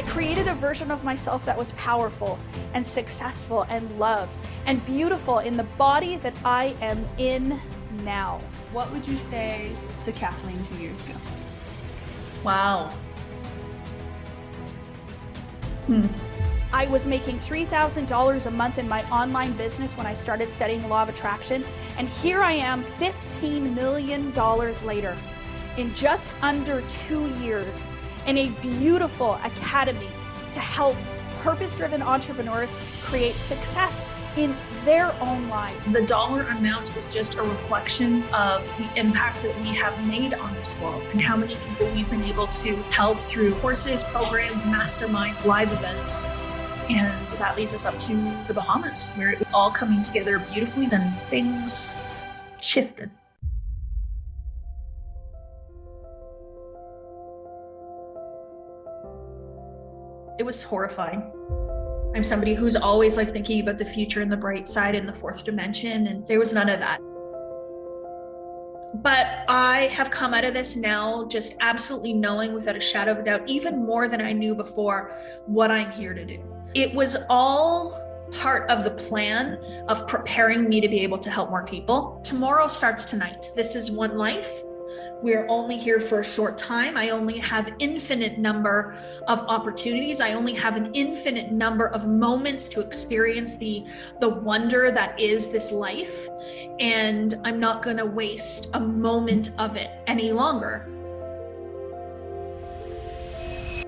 created a version of myself that was powerful and successful and loved and beautiful in the body that I am in now. What would you say to Kathleen 2 years ago? Wow. I was making $3,000 a month in my online business when I started studying law of attraction. And here I am $15 million later in just under 2 years in a beautiful academy to help purpose-driven entrepreneurs create success in their own lives. The dollar amount is just a reflection of the impact that we have made on this world and how many people we've been able to help through courses, programs, masterminds, live events. And that leads us up to the Bahamas, where it was all coming together beautifully and things shifted. It was horrifying. I'm somebody who's always thinking about the future and the bright side and the fourth dimension, and there was none of that. But I have come out of this now just absolutely knowing without a shadow of a doubt, even more than I knew before, what I'm here to do. It was all part of the plan of preparing me to be able to help more people. Tomorrow starts tonight. This is one life. We're only here for a short time. I only have infinite number of opportunities. I only have an infinite number of moments to experience the wonder that is this life. And I'm not going to waste a moment of it any longer.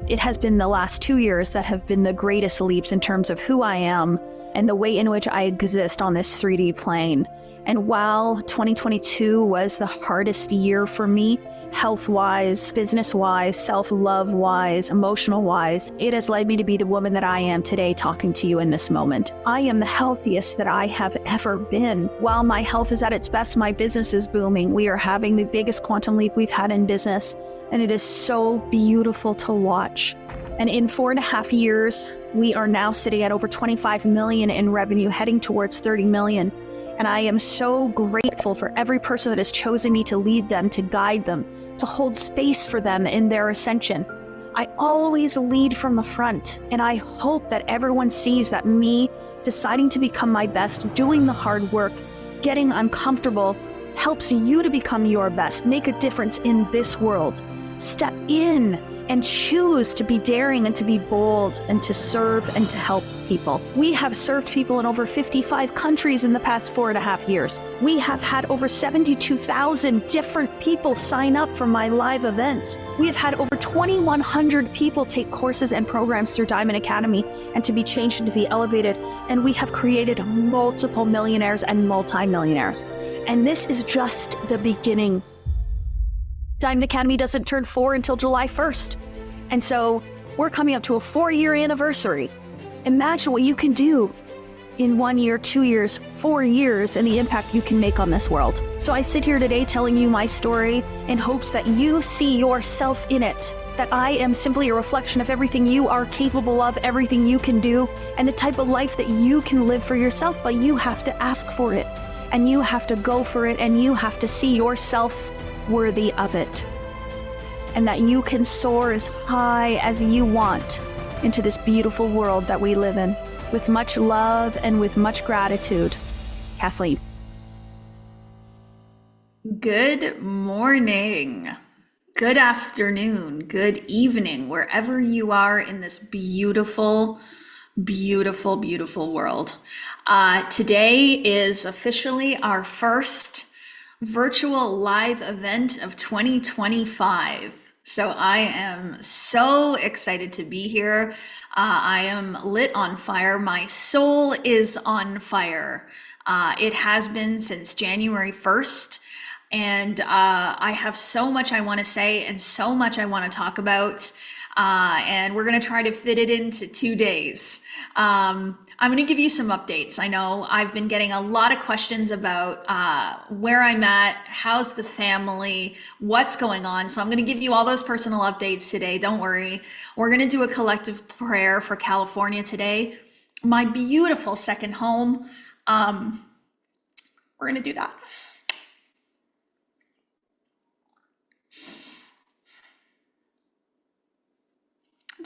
It has been the last 2 years that have been the greatest leaps in terms of who I am and the way in which I exist on this 3D plane. And while 2022 was the hardest year for me, health-wise, business-wise, self-love-wise, emotional-wise, it has led me to be the woman that I am today talking to you in this moment. I am the healthiest that I have ever been. While my health is at its best, my business is booming. We are having the biggest quantum leap we've had in business, and it is so beautiful to watch. And in 4.5 years, we are now sitting at over 25 million in revenue, heading towards 30 million. And I am so grateful for every person that has chosen me to lead them, to guide them, to hold space for them in their ascension. I always lead from the front, and I hope that everyone sees that me deciding to become my best, doing the hard work, getting uncomfortable, helps you to become your best, make a difference in this world. Step in and choose to be daring and to be bold and to serve and to help people. We have served people in over 55 countries in the past 4.5 years. We have had over 72,000 different people sign up for my live events. We have had over 2,100 people take courses and programs through Diamond Academy and to be changed and to be elevated. And we have created multiple millionaires and multi-millionaires. And this is just the beginning. Diamond Academy doesn't turn 4 until July 1st. And so we're coming up to a 4-year anniversary. Imagine what you can do in 1 year, 2 years, 4 years, and the impact you can make on this world. So I sit here today telling you my story in hopes that you see yourself in it, that I am simply a reflection of everything you are capable of, everything you can do, and the type of life that you can live for yourself, but you have to ask for it, and you have to go for it, and you have to see yourself worthy of it, and that you can soar as high as you want into this beautiful world that we live in. With much love and with much gratitude, Kathleen. Good morning, good afternoon, good evening, wherever you are in this beautiful, beautiful, beautiful world. Today is officially our first virtual live event of 2025. So I am so excited to be here. I am lit on fire. My soul is on fire. It has been since January 1st. And I have so much I want to say and so much I want to talk about. And we're going to try to fit it into 2 days. I'm going to give you some updates. I know I've been getting a lot of questions about where I'm at, how's the family, what's going on. So I'm going to give you all those personal updates today. Don't worry. We're going to do a collective prayer for California today. My beautiful second home. We're going to do that.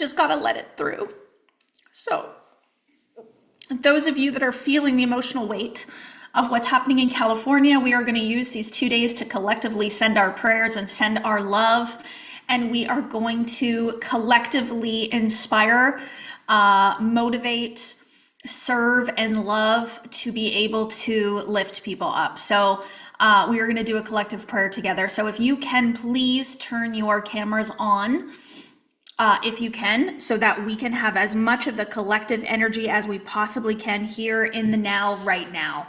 just gotta let it through. So those of you that are feeling the emotional weight of what's happening in California, we are going to use these 2 days to collectively send our prayers and send our love. And we are going to collectively inspire, motivate, serve, and love to be able to lift people up. So we are going to do a collective prayer together. So if you can, please turn your cameras on. If you can, so that we can have as much of the collective energy as we possibly can here in the now, right now.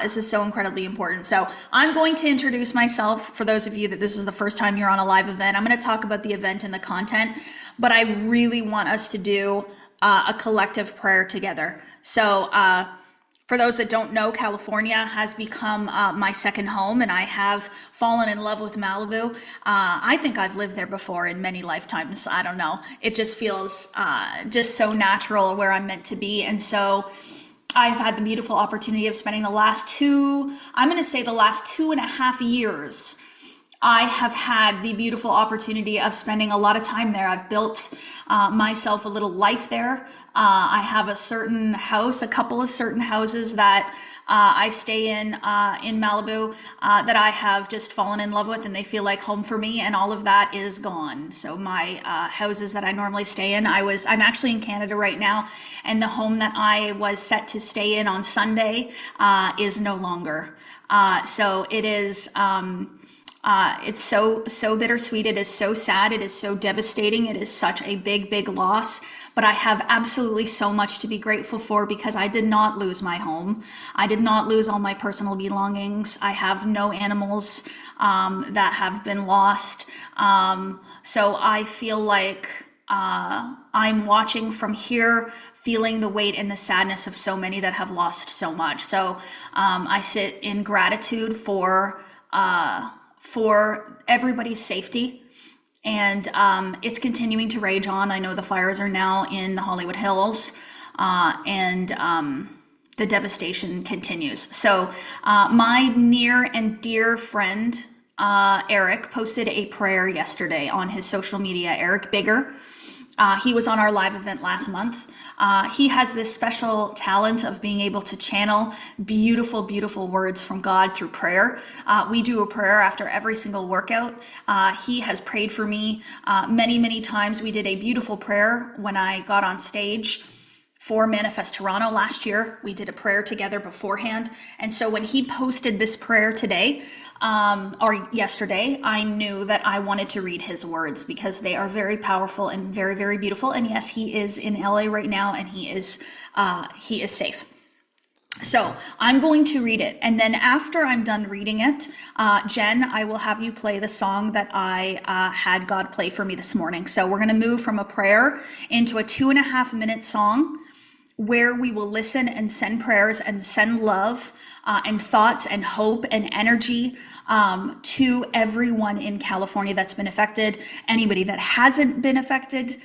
This is so incredibly important. So I'm going to introduce myself for those of you that this is the first time you're on a live event. I'm going to talk about the event and the content, but I really want us to do a collective prayer together. So for those that don't know, California has become my second home, and I have fallen in love with Malibu. I think I've lived there before in many lifetimes. I don't know. It just feels just so natural where I'm meant to be. And so I've had the beautiful opportunity of spending the last 2.5 years. I have had the beautiful opportunity of spending a lot of time there. I've built myself a little life there. I have a couple of certain houses that I stay in Malibu that I have just fallen in love with, and they feel like home for me, and all of that is gone. So my houses that I normally stay in, I'm actually in Canada right now, and the home that I was set to stay in on Sunday is no longer. So it is, it's so bittersweet. It is so sad. It is so devastating. It is such a big, big loss. But I have absolutely so much to be grateful for, because I did not lose my home. I did not lose all my personal belongings. I have no animals that have been lost. So I feel like I'm watching from here, feeling the weight and the sadness of so many that have lost so much. So I sit in gratitude for everybody's safety. And it's continuing to rage on. I know the fires are now in the Hollywood Hills, and the devastation continues. So my near and dear friend, Eric, posted a prayer yesterday on his social media. Eric Bigger. He was on our live event last month. He has this special talent of being able to channel beautiful, beautiful words from God through prayer. We do a prayer after every single workout. He has prayed for me many, many times. We did a beautiful prayer when I got on stage for Manifest Toronto last year. We did a prayer together beforehand. And so when he posted this prayer today, or yesterday, I knew that I wanted to read his words, because they are very powerful and very, very beautiful. And yes, he is in LA right now, and he is safe. So I'm going to read it. And then after I'm done reading it, Jen, I will have you play the song that I had God play for me this morning. So we're going to move from a prayer into a 2.5-minute song, where we will listen and send prayers and send love and thoughts and hope and energy to everyone in California that's been affected, anybody that hasn't been affected,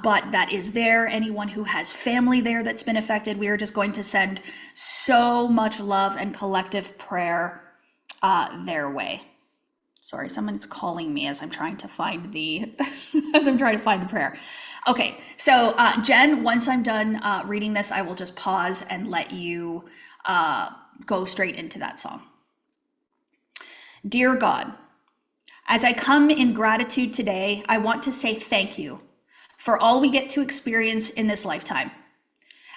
but that is there, anyone who has family there that's been affected. We are just going to send so much love and collective prayer their way. Sorry, someone's calling me as I'm trying to find the prayer. Okay, so Jen, once I'm done reading this, I will just pause and let you go straight into that song. Dear God, as I come in gratitude today, I want to say thank you for all we get to experience in this lifetime.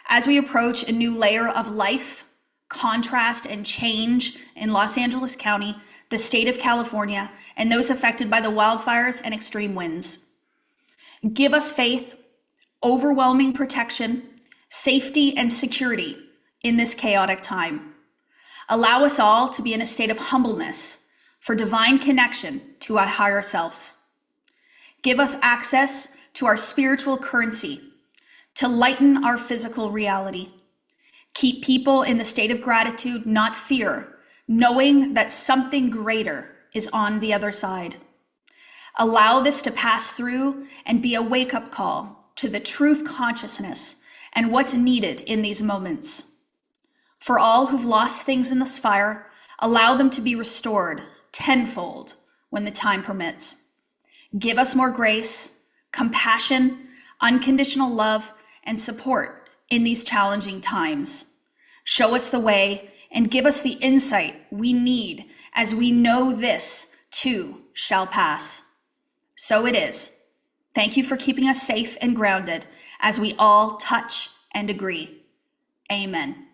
As we approach a new layer of life, contrast, and change in Los Angeles County, the state of California, and those affected by the wildfires and extreme winds. Give us faith, overwhelming protection, safety, and security in this chaotic time. Allow us all to be in a state of humbleness for divine connection to our higher selves. Give us access to our spiritual currency to lighten our physical reality. Keep people in the state of gratitude, not fear, knowing that something greater is on the other side. Allow this to pass through and be a wake-up call to the truth consciousness and what's needed in these moments. For all who've lost things in this fire, allow them to be restored tenfold when the time permits. Give us more grace, compassion, unconditional love, and support in these challenging times. Show us the way and give us the insight we need, as we know this too shall pass. So it is. Thank you for keeping us safe and grounded as we all touch and agree. Amen.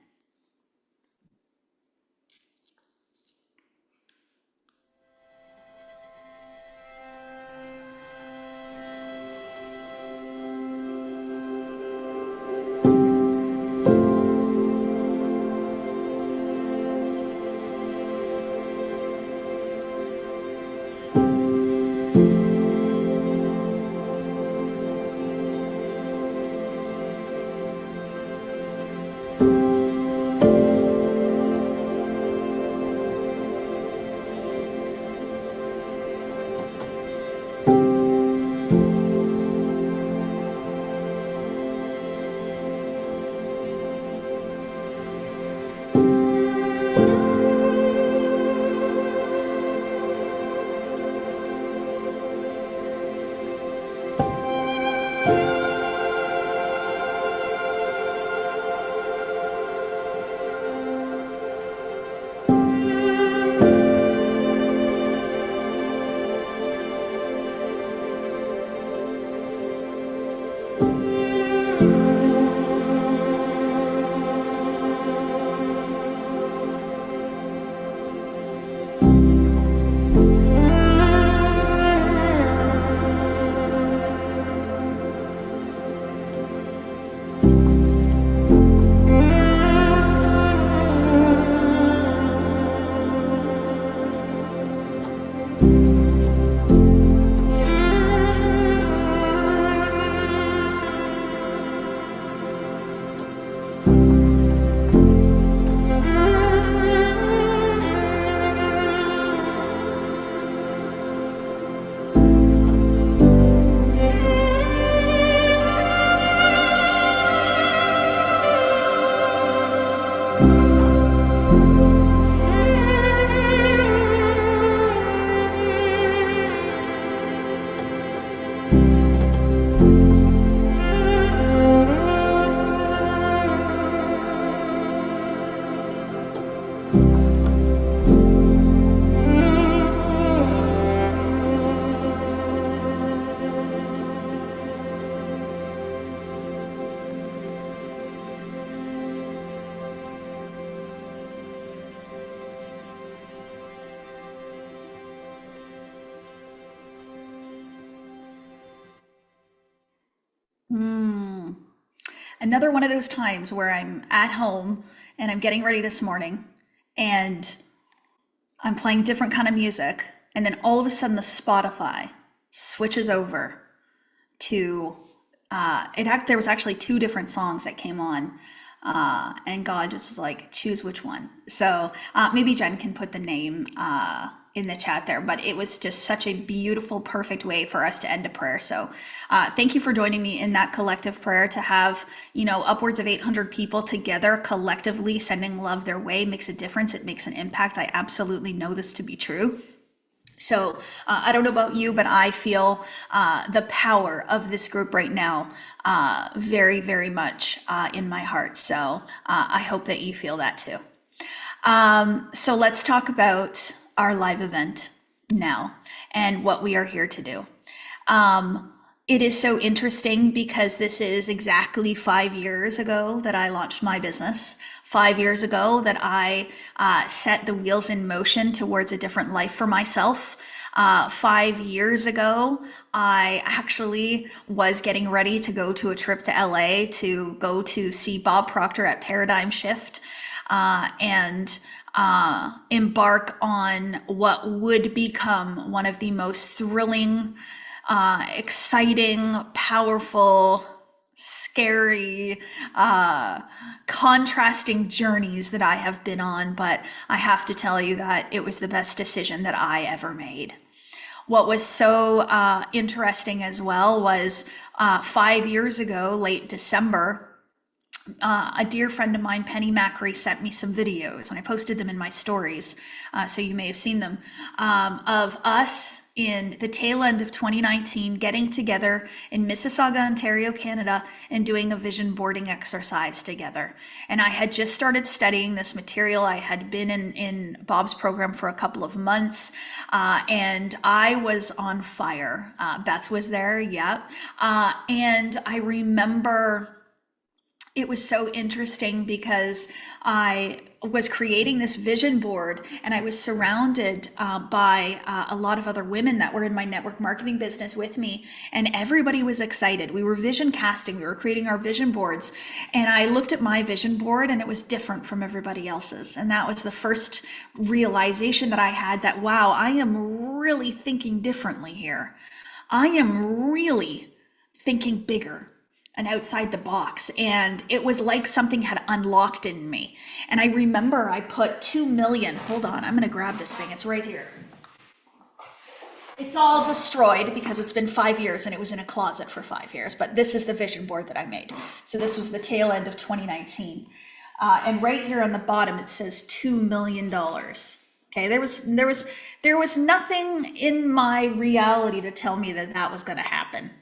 Another one of those times where I'm at home and I'm getting ready this morning and I'm playing different kind of music, and then all of a sudden the Spotify switches over to there was actually two different songs that came on, and God just was like, choose which one. So maybe Jen can put the name in the chat there, but it was just such a beautiful, perfect way for us to end a prayer. So thank you for joining me in that collective prayer. To have, upwards of 800 people together collectively sending love their way makes a difference. It makes an impact. I absolutely know this to be true. So I don't know about you, but I feel the power of this group right now very, very much in my heart. So I hope that you feel that too. So let's talk about our live event now and what we are here to do. It is so interesting because this is exactly 5 years ago that I launched my business. 5 years ago that I set the wheels in motion towards a different life for myself. 5 years ago, I actually was getting ready to go to a trip to LA to go to see Bob Proctor at Paradigm Shift and embark on what would become one of the most thrilling, exciting, powerful, scary, contrasting journeys that I have been on. But I have to tell you that it was the best decision that I ever made. What was so interesting as well was 5 years ago, late December, a dear friend of mine, Penny Macri, sent me some videos, and I posted them in my stories, so you may have seen them, of us in the tail end of 2019 getting together in Mississauga, Ontario, Canada, and doing a vision boarding exercise together. And I had just started studying this material. I had been in Bob's program for a couple of months, and I was on fire. Beth was there, yeah. And I remember it was so interesting because I was creating this vision board, and I was surrounded by a lot of other women that were in my network marketing business with me, and everybody was excited. We were vision casting, we were creating our vision boards, and I looked at my vision board and it was different from everybody else's. And that was the first realization that I had that, wow, I am really thinking differently here. I am really thinking bigger and outside the box. And it was like something had unlocked in me. And I remember I put 2 million, hold on, I'm gonna grab this thing, it's right here. It's all destroyed because it's been 5 years and it was in a closet for 5 years, but this is the vision board that I made. So this was the tail end of 2019. And right here on the bottom, it says $2 million. Okay, there was nothing in my reality to tell me that that was gonna happen.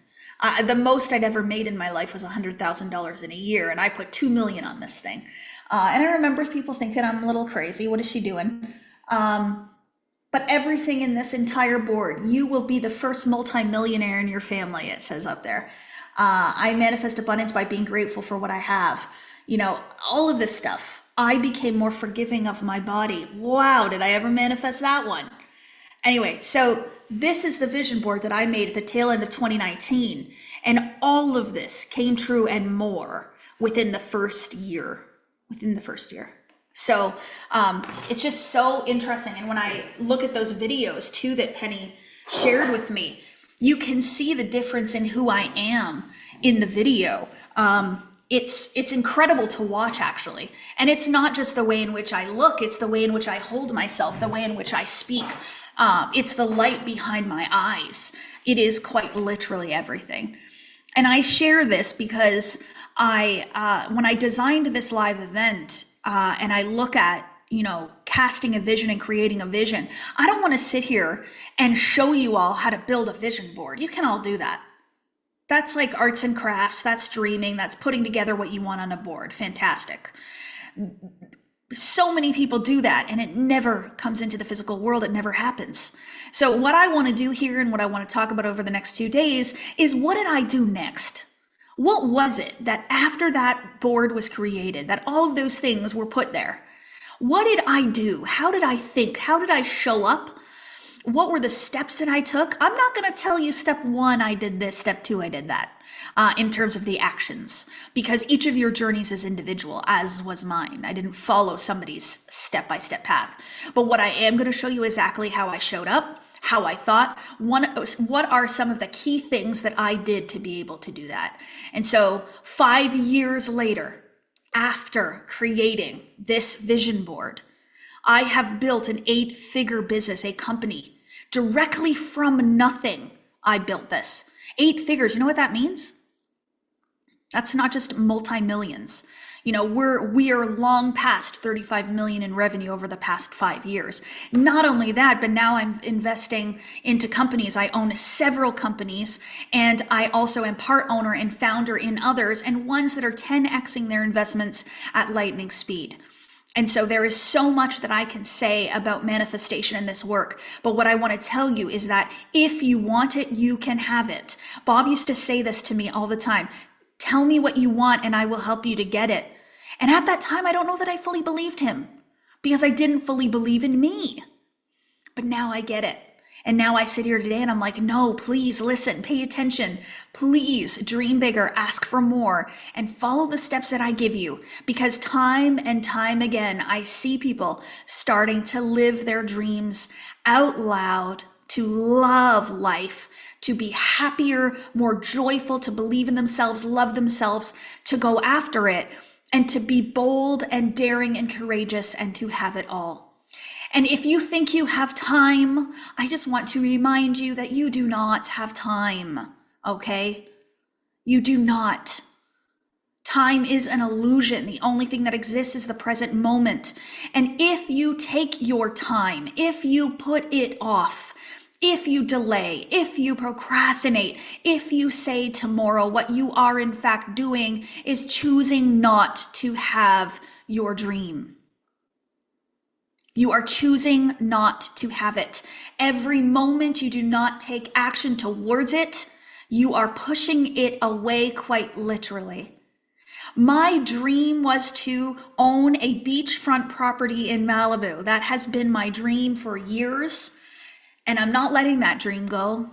The most I'd ever made in my life was $100,000 in a year, and I put 2 million on this thing. And I remember people thinking I'm a little crazy. What is she doing? But everything in this entire board, you will be the first multimillionaire in your family, it says up there. I manifest abundance by being grateful for what I have. You know, all of this stuff. I became more forgiving of my body. Wow, did I ever manifest that one? Anyway, so this is the vision board that I made at the tail end of 2019. And all of this came true and more within the first year. So it's just so interesting. And when I look at those videos too that Penny shared with me, you can see the difference in who I am in the video. It's incredible to watch, actually. And it's not just the way in which I look, it's the way in which I hold myself, the way in which I speak. It's the light behind my eyes. It is quite literally everything. And I share this because when I designed this live event, and I look at, you know, casting a vision and creating a vision, I don't want to sit here and show you all how to build a vision board. You can all do that. That's like arts and crafts, that's dreaming, that's putting together what you want on a board. Fantastic. So many people do that and it never comes into the physical world. It never happens. So what I want to do here and what I want to talk about over the next 2 days is, what did I do next? What was it that after that board was created, that all of those things were put there? What did I do? How did I think? How did I show up? What were the steps that I took? I'm not going to tell you step 1, I did this, step 2, I did that, in terms of the actions, because each of your journeys is individual, as was mine. I didn't follow somebody's step-by-step path. But what I am going to show you exactly how I showed up, how I thought, what are some of the key things that I did to be able to do that. And so 5 years later, after creating this vision board, I have built an 8-figure business, a company. Directly from nothing, I built this. 8 figures, you know what that means? That's not just multi-millions. You know, we are long past 35 million in revenue over the past 5 years. Not only that, but now I'm investing into companies. I own several companies, and I also am part owner and founder in others, and ones that are 10xing their investments at lightning speed. And so there is so much that I can say about manifestation in this work. But what I want to tell you is that if you want it, you can have it. Bob used to say this to me all the time. Tell me what you want and I will help you to get it. And at that time, I don't know that I fully believed him because I didn't fully believe in me. But now I get it. And now I sit here today and I'm like, no, please listen, pay attention. Please dream bigger, ask for more, and follow the steps that I give you. Because time and time again, I see people starting to live their dreams out loud, to love life, to be happier, more joyful, to believe in themselves, love themselves, to go after it, and to be bold and daring and courageous and to have it all. And if you think you have time, I just want to remind you that you do not have time, okay? You do not. Time is an illusion. The only thing that exists is the present moment. And if you take your time, if you put it off, If you delay, if you procrastinate, if you say tomorrow, what you are in fact doing is choosing not to have your dream. You are choosing not to have it. Every moment you do not take action towards it, you are pushing it away quite literally. My dream was to own a beachfront property in Malibu. That has been my dream for years, and I'm not letting that dream go,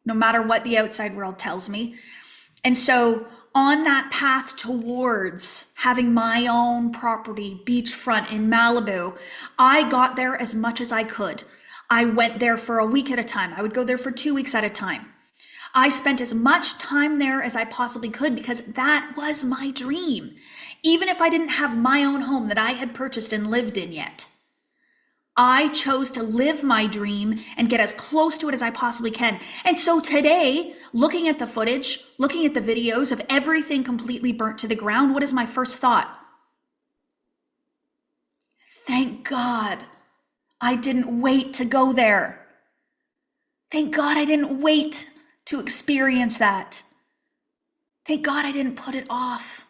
no matter what the outside world tells me. And so on that path towards having my own property, beachfront in Malibu, I got there as much as I could. I went there for a week at a time. I would go there for 2 weeks at a time. I spent as much time there as I possibly could because that was my dream. Even if I didn't have my own home that I had purchased and lived in yet, I chose to live my dream and get as close to it as I possibly can. And so today, looking at the footage, looking at the videos of everything completely burnt to the ground, what is my first thought? Thank God I didn't wait to go there. Thank God I didn't wait to experience that. Thank God I didn't put it off.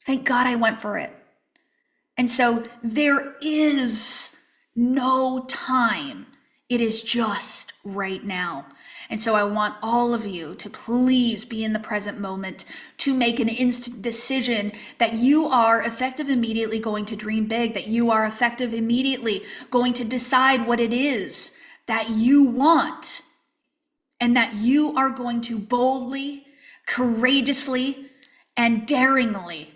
Thank God I went for it. And so there is no time. It is just right now. And so I want all of you to please be in the present moment, to make an instant decision that you are effective immediately going to dream big, that you are effective immediately going to decide what it is that you want, and that you are going to boldly, courageously, and daringly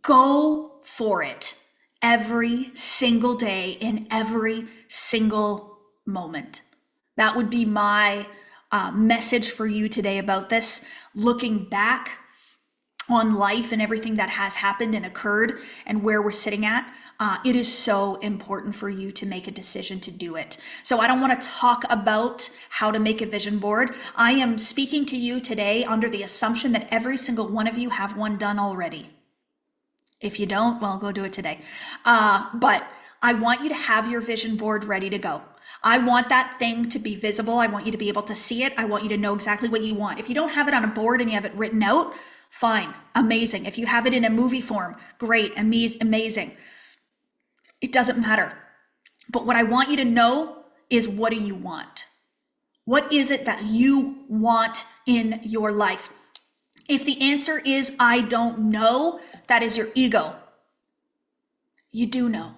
go for it every single day in every single moment. That would be my message for you today about this. Looking back on life and everything that has happened and occurred and where we're sitting at, it is so important for you to make a decision to do it. So I don't want to talk about how to make a vision board. I am speaking to you today under the assumption that every single one of you have one done already. If you don't, well, go do it today. But I want you to have your vision board ready to go. I want that thing to be visible. I want you to be able to see it. I want you to know exactly what you want. If you don't have it on a board and you have it written out, fine, amazing. If you have it in a movie form, great, amazing. It doesn't matter. But what I want you to know is, what do you want? What is it that you want in your life? If the answer is, I don't know, that is your ego. You do know.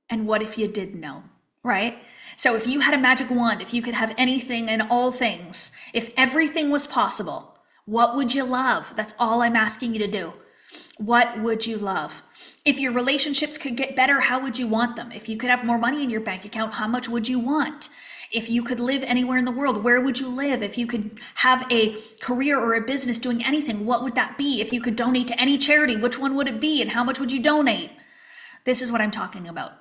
And what if you did know, right? So if you had a magic wand, if you could have anything and all things, if everything was possible, what would you love? That's all I'm asking you to do. What would you love? If your relationships could get better, how would you want them? If you could have more money in your bank account, how much would you want? If you could live anywhere in the world, where would you live? If you could have a career or a business doing anything, what would that be? If you could donate to any charity, which one would it be and how much would you donate? This is what I'm talking about,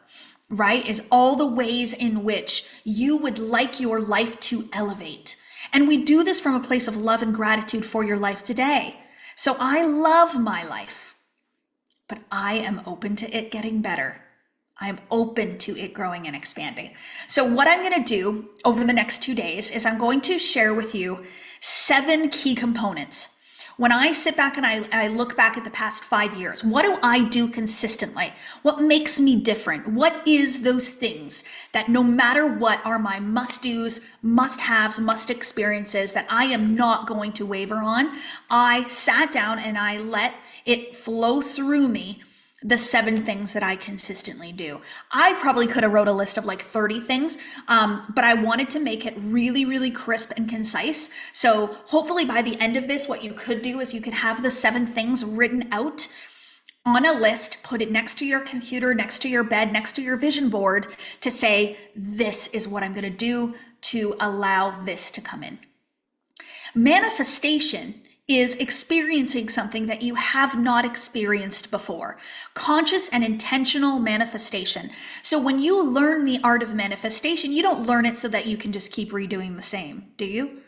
right? Is all the ways in which you would like your life to elevate. And we do this from a place of love and gratitude for your life today. So I love my life, but I am open to it getting better. I'm open to it growing and expanding. So what I'm going to do over the next 2 days is I'm going to share with you 7 key components. When I sit back and I look back at the past 5 years, what do I do consistently? What makes me different? What is those things that no matter what are my must-dos, must-haves, must-experiences that I am not going to waver on? I sat down and I let it flow through me, the 7 things that I consistently do. I probably could have wrote a list of like 30 things, but I wanted to make it really, really crisp and concise. So hopefully by the end of this, what you could do is you could have the 7 things written out on a list, put it next to your computer, next to your bed, next to your vision board to say, this is what I'm going to do to allow this to come in. Manifestation is experiencing something that you have not experienced before. Conscious and intentional manifestation. So when you learn the art of manifestation, you don't learn it so that you can just keep redoing the same, do you?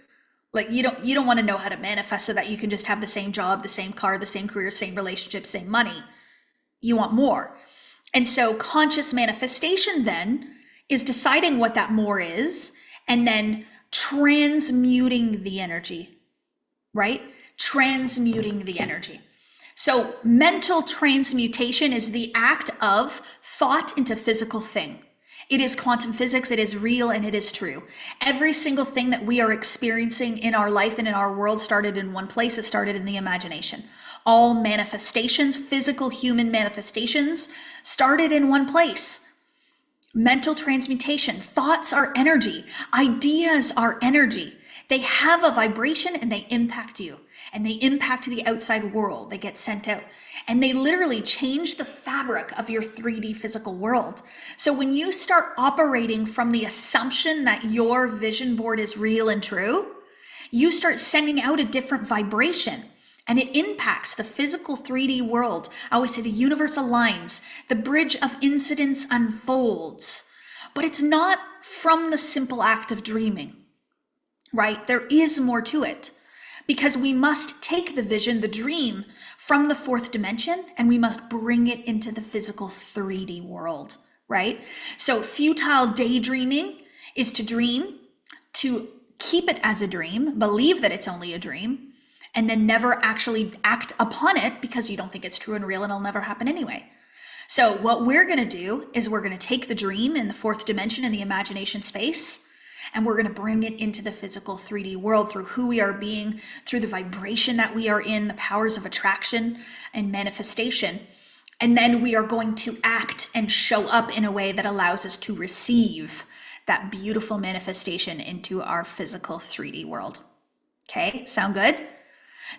Like you don't want to know how to manifest so that you can just have the same job, the same car, the same career, same relationship, same money. You want more. And so conscious manifestation then is deciding what that more is and then transmuting the energy, right? Transmuting the energy. So mental transmutation is the act of thought into physical thing. It is quantum physics, it is real, and it is true. Every single thing that we are experiencing in our life and in our world started in one place. It started in the imagination. All manifestations, physical human manifestations, started in one place. Mental transmutation. Thoughts are energy. Ideas are energy. They have a vibration and they impact you. And they impact the outside world. They get sent out. And they literally change the fabric of your 3D physical world. So when you start operating from the assumption that your vision board is real and true, you start sending out a different vibration. And it impacts the physical 3D world. I always say the universe aligns, the bridge of incidents unfolds. But it's not from the simple act of dreaming, right? There is more to it because we must take the vision, the dream, from the fourth dimension, and we must bring it into the physical 3D world, right? So futile daydreaming is to dream, to keep it as a dream, believe that it's only a dream, and then never actually act upon it because you don't think it's true and real and it'll never happen anyway. So what we're going to do is we're going to take the dream in the fourth dimension in the imagination space, and we're going to bring it into the physical 3D world through who we are being, through the vibration that we are in, the powers of attraction and manifestation. And then we are going to act and show up in a way that allows us to receive that beautiful manifestation into our physical 3D world. Okay, sound good?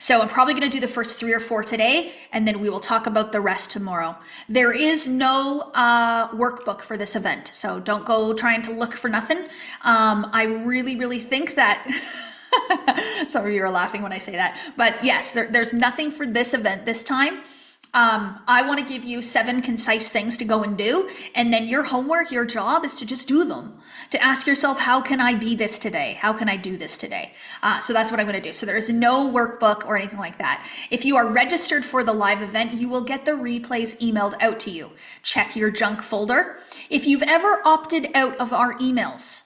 So I'm probably going to do the first 3 or 4 today, and then we will talk about the rest tomorrow. There is no workbook for this event, so don't go trying to look for nothing. I really think that, some of you are laughing when I say that, but yes, there's nothing for this event this time. I want to give you 7 concise things to go and do. And then your homework, your job is to just do them, to ask yourself, how can I be this today? How can I do this today? So that's what I'm going to do. So there is no workbook or anything like that. If you are registered for the live event, you will get the replays emailed out to you. Check your junk folder. If you've ever opted out of our emails,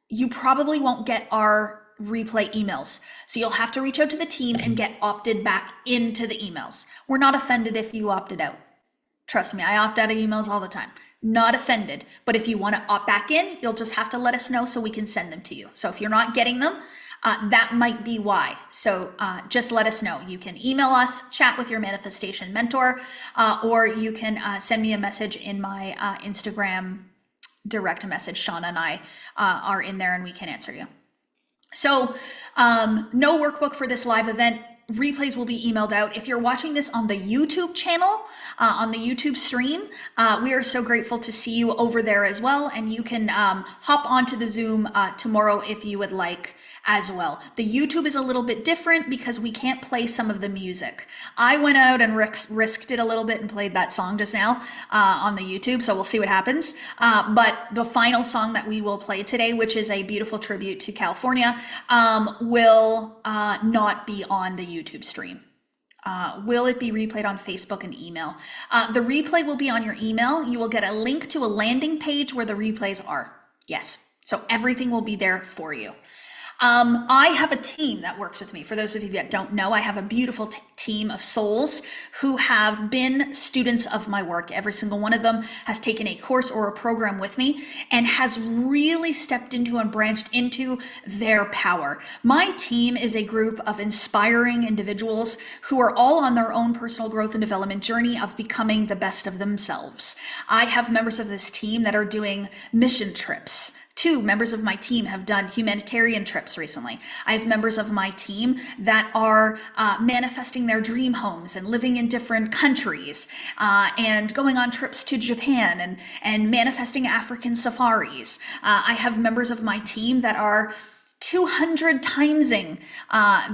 you probably won't get our replay emails. So you'll have to reach out to the team and get opted back into the emails. We're not offended if you opted out. Trust me, I opt out of emails all the time. Not offended. But if you want to opt back in, you'll just have to let us know so we can send them to you. So if you're not getting them, that might be why. So just let us know. You can email us, chat with your manifestation mentor, or you can send me a message in my Instagram direct message. Shauna and I are in there and we can answer you. So no workbook for this live event. Replays will be emailed out. If you're watching this on the YouTube channel, on the YouTube stream, we are so grateful to see you over there as well. And you can hop onto the Zoom tomorrow if you would like as well. The YouTube is a little bit different because we can't play some of the music. I went out and risked it a little bit and played that song just now on the YouTube, so we'll see what happens. But the final song that we will play today, which is a beautiful tribute to California, will not be on the YouTube stream. Will it be replayed on Facebook and email? The replay will be on your email. You will get a link to a landing page where the replays are. Yes, so everything will be there for you. I have a team that works with me. For those of you that don't know, I have a beautiful team of souls who have been students of my work. Every single one of them has taken a course or a program with me and has really stepped into and branched into their power. My team is a group of inspiring individuals who are all on their own personal growth and development journey of becoming the best of themselves. I have members of this team that are doing mission trips. 2 members of my team have done humanitarian trips recently. I have members of my team that are manifesting their dream homes and living in different countries and going on trips to Japan and manifesting African safaris. I have members of my team that are 200 timesing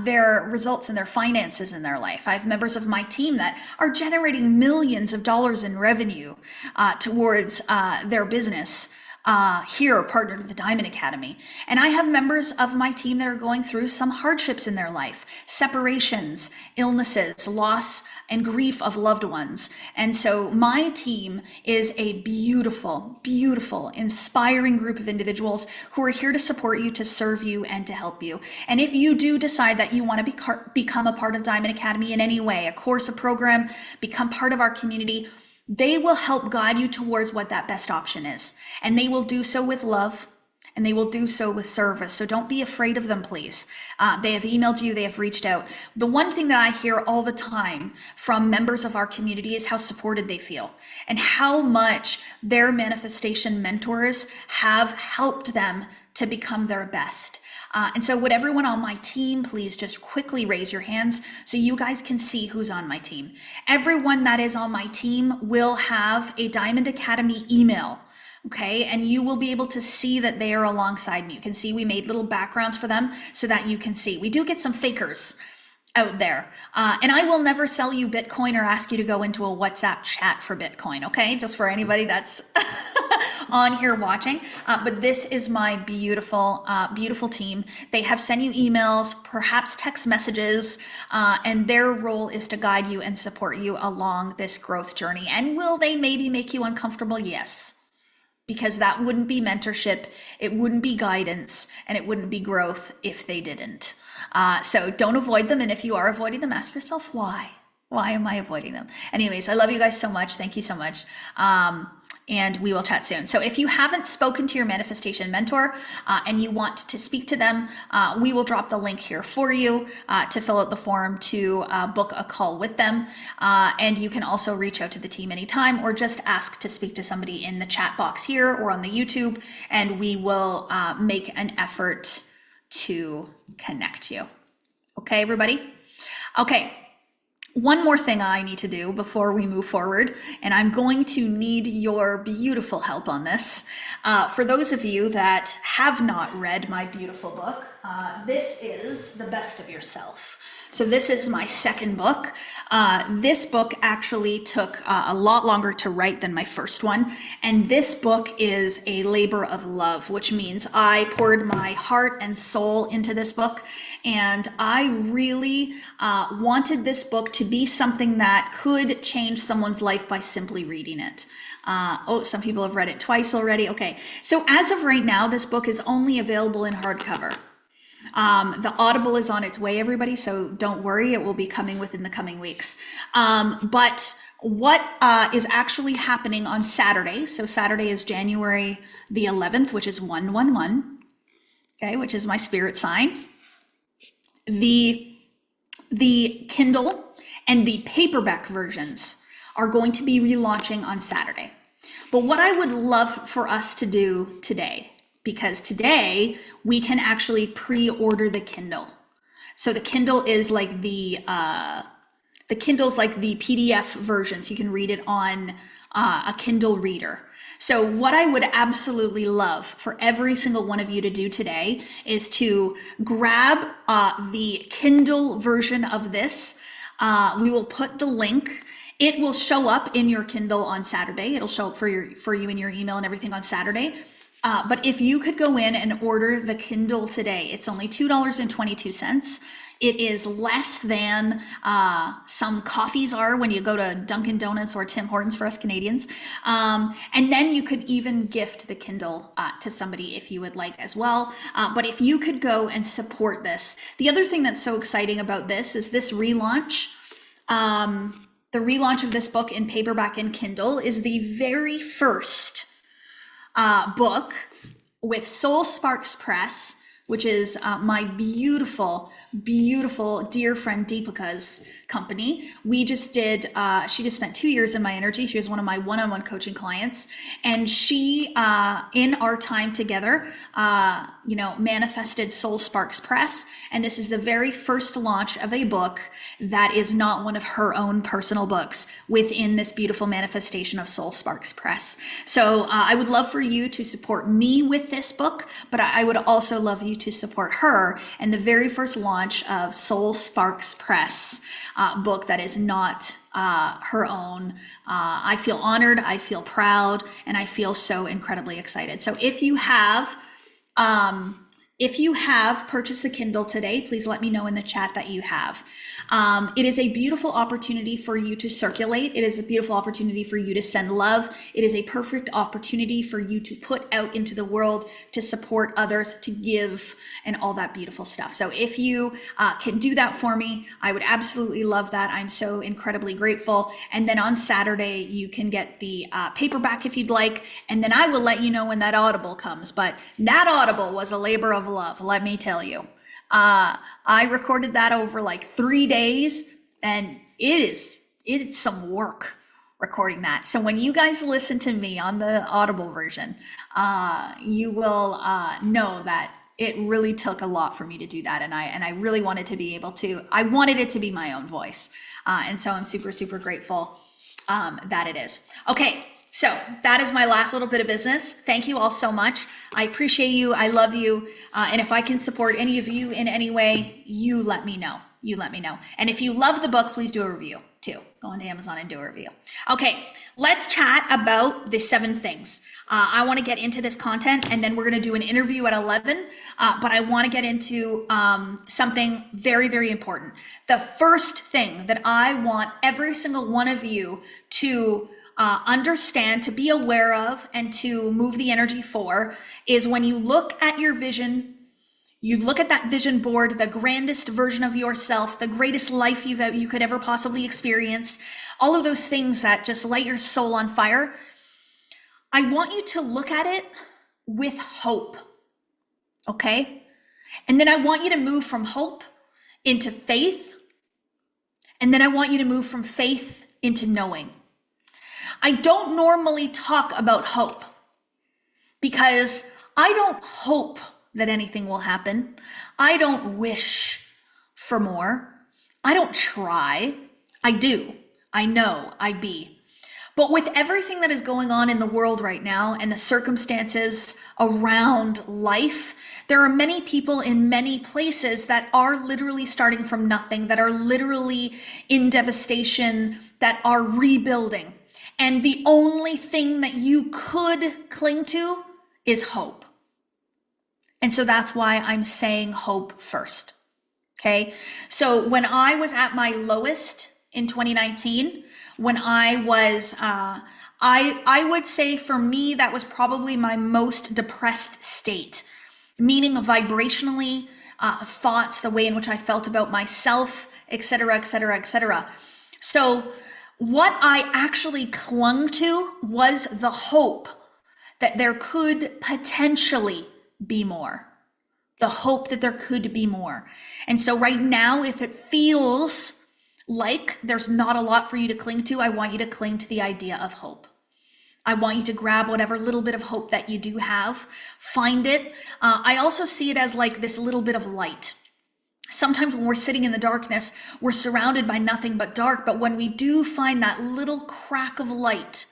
their results and their finances in their life. I have members of my team that are generating millions of dollars in revenue towards their business here partnered with the Diamond Academy. And I have members of my team that are going through some hardships in their life, separations, illnesses, loss, and grief of loved ones. And so my team is a beautiful, beautiful, inspiring group of individuals who are here to support you, to serve you, and to help you. And if you do decide that you want to become a part of Diamond Academy in any way, a course, a program, become part of our community, they will help guide you towards what that best option is. And they will do so with love, and they will do so with service. So don't be afraid of them, please. They have emailed you, they have reached out. The one thing that I hear all the time from members of our community is how supported they feel and how much their manifestation mentors have helped them to become their best. And so would everyone on my team please just quickly raise your hands so you guys can see who's on my team. Everyone that is on my team will have a Diamond Academy email, okay? And you will be able to see that they are alongside me. You can see we made little backgrounds for them so that you can see. We do get some fakers out there. And I will never sell you Bitcoin or ask you to go into a WhatsApp chat for Bitcoin, okay? Just for anybody that's on here watching. But this is my beautiful, beautiful team. They have sent you emails, perhaps text messages, and their role is to guide you and support you along this growth journey. And will they maybe make you uncomfortable? Yes. Because that wouldn't be mentorship, it wouldn't be guidance, and it wouldn't be growth if they didn't. So don't avoid them. And if you are avoiding them, ask yourself why. Why am I avoiding them? Anyways, I love you guys so much. Thank you so much. And we will chat soon. So if you haven't spoken to your manifestation mentor and you want to speak to them, we will drop the link here for you to fill out the form to book a call with them. And you can also reach out to the team anytime or just ask to speak to somebody in the chat box here or on the YouTube, and we will make an effort to connect you. Okay, everybody? Okay. One more thing I need to do before we move forward, and I'm going to need your beautiful help on this. For those of you that have not read my beautiful book, this is The Best of Yourself. So this is my second book. This book actually took a lot longer to write than my first one. And this book is a labor of love, which means I poured my heart and soul into this book. And I really wanted this book to be something that could change someone's life by simply reading it. Oh, some people have read it twice already. Okay, so as of right now, this book is only available in hardcover. The Audible is on its way, everybody, so don't worry, it will be coming within the coming weeks. But what is actually happening on Saturday, so Saturday is January the 11th, which is 111, okay, which is my spirit sign. The Kindle and the paperback versions are going to be relaunching on Saturday. But what I would love for us to do today, because today we can actually pre-order the Kindle. So the Kindle is like the Kindle's like the PDF version, so you can read it on a Kindle reader. So what I would absolutely love for every single one of you to do today is to grab the Kindle version of this. We will put the link. It will show up in your Kindle on Saturday. It'll show up for you in your email and everything on Saturday. But if you could go in and order the Kindle today, it's only $2.22. It is less than some coffees are when you go to Dunkin' Donuts or Tim Hortons for us Canadians. And then you could even gift the Kindle to somebody if you would like as well. But if you could go and support this. The other thing that's so exciting about this is this relaunch. The relaunch of this book in paperback and Kindle is the very first book with Soul Sparks Press, which is my beautiful, beautiful dear friend Deepika's company. We just did, she just spent 2 years in my energy. She was one of my one-on-one coaching clients. And she, in our time together, manifested Soul Sparks Press. And this is the very first launch of a book that is not one of her own personal books within this beautiful manifestation of Soul Sparks Press. So I would love for you to support me with this book, but I would also love you to support her and the very first launch of Soul Sparks Press book that is not her own. I feel honored, I feel proud, and I feel so incredibly excited. So if you have purchased the Kindle today, please let me know in the chat that you have. It is a beautiful opportunity for you to circulate. It is a beautiful opportunity for you to send love. It is a perfect opportunity for you to put out into the world, to support others, to give, and all that beautiful stuff. So if you can do that for me, I would absolutely love that. I'm so incredibly grateful. And then on Saturday, you can get the paperback if you'd like, and then I will let you know when that Audible comes. But that Audible was a labor of love, let me tell you. I recorded that over like 3 days, and it's some work recording that. So when you guys listen to me on the Audible version, you will know that it really took a lot for me to do that. And I really wanted to be able to, I wanted it to be my own voice. And so I'm super, super grateful that it is. Okay. So that is my last little bit of business. Thank you all so much. I appreciate you. I love you. And if I can support any of you in any way, you let me know. You let me know. And if you love the book, please do a review too. Go on to Amazon and do a review. Okay, let's chat about the 7 things. I want to get into this content, and then we're going to do an interview at 11. But I want to get into something very, very important. The first thing that I want every single one of you to understand, to be aware of, and to move the energy for is when you look at your vision, you look at that vision board, the grandest version of yourself, the greatest life you could ever possibly experience, all of those things that just light your soul on fire. I want you to look at it with hope, okay? And then I want you to move from hope into faith, and then I want you to move from faith into knowing. I don't normally talk about hope because I don't hope that anything will happen. I don't wish for more. I don't try. I do. I know. I be. But with everything that is going on in the world right now and the circumstances around life, there are many people in many places that are literally starting from nothing, that are literally in devastation, that are rebuilding. And the only thing that you could cling to is hope. And so that's why I'm saying hope first. Okay. So when I was at my lowest in 2019, when I was, I would say for me, that was probably my most depressed state, meaning vibrationally, thoughts, the way in which I felt about myself, etc., etc., etc. So what I actually clung to was the hope that there could potentially be more. The hope that there could be more. And so right now, if it feels like there's not a lot for you to cling to, I want you to cling to the idea of hope. I want you to grab whatever little bit of hope that you do have, find it. I also see it as like this little bit of light. Sometimes when we're sitting in the darkness, we're surrounded by nothing but dark. But when we do find that little crack of light,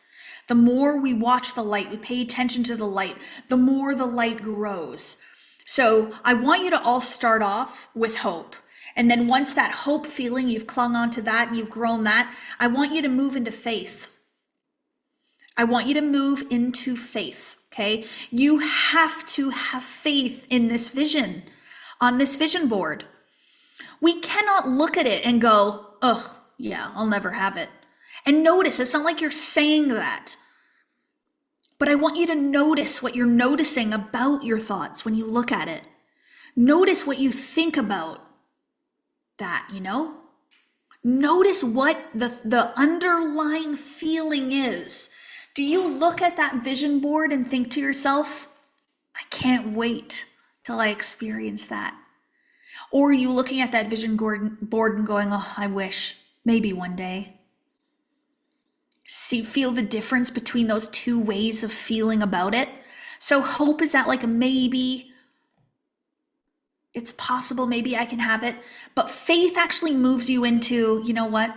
the more we watch the light, we pay attention to the light, the more the light grows. So I want you to all start off with hope. And then once that hope feeling, you've clung onto that and you've grown that, I want you to move into faith. I want you to move into faith, okay? You have to have faith in this vision, on this vision board. We cannot look at it and go, oh, yeah, I'll never have it. And notice, it's not like you're saying that. But I want you to notice what you're noticing about your thoughts when you look at it. Notice what you think about that, you know? Notice what the underlying feeling is. Do you look at that vision board and think to yourself, I can't wait till I experience that? Or are you looking at that vision board and going, oh, I wish, maybe one day. Feel the difference between those two ways of feeling about it. So hope is at like a maybe, It's possible maybe I can have it. But faith actually moves you into, you know what?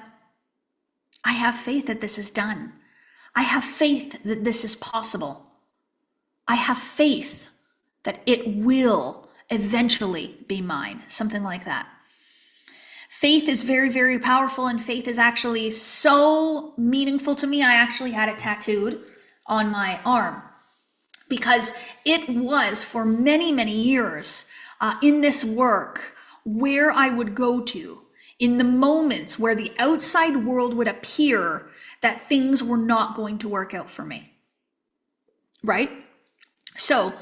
I have faith that this is done. I have faith that this is possible. I have faith that it will eventually be mine. Something like that. Faith is very, very powerful, and faith is actually so meaningful to me. I actually had it tattooed on my arm because it was for many, many years in this work where I would go to in the moments where the outside world would appear that things were not going to work out for me, right? So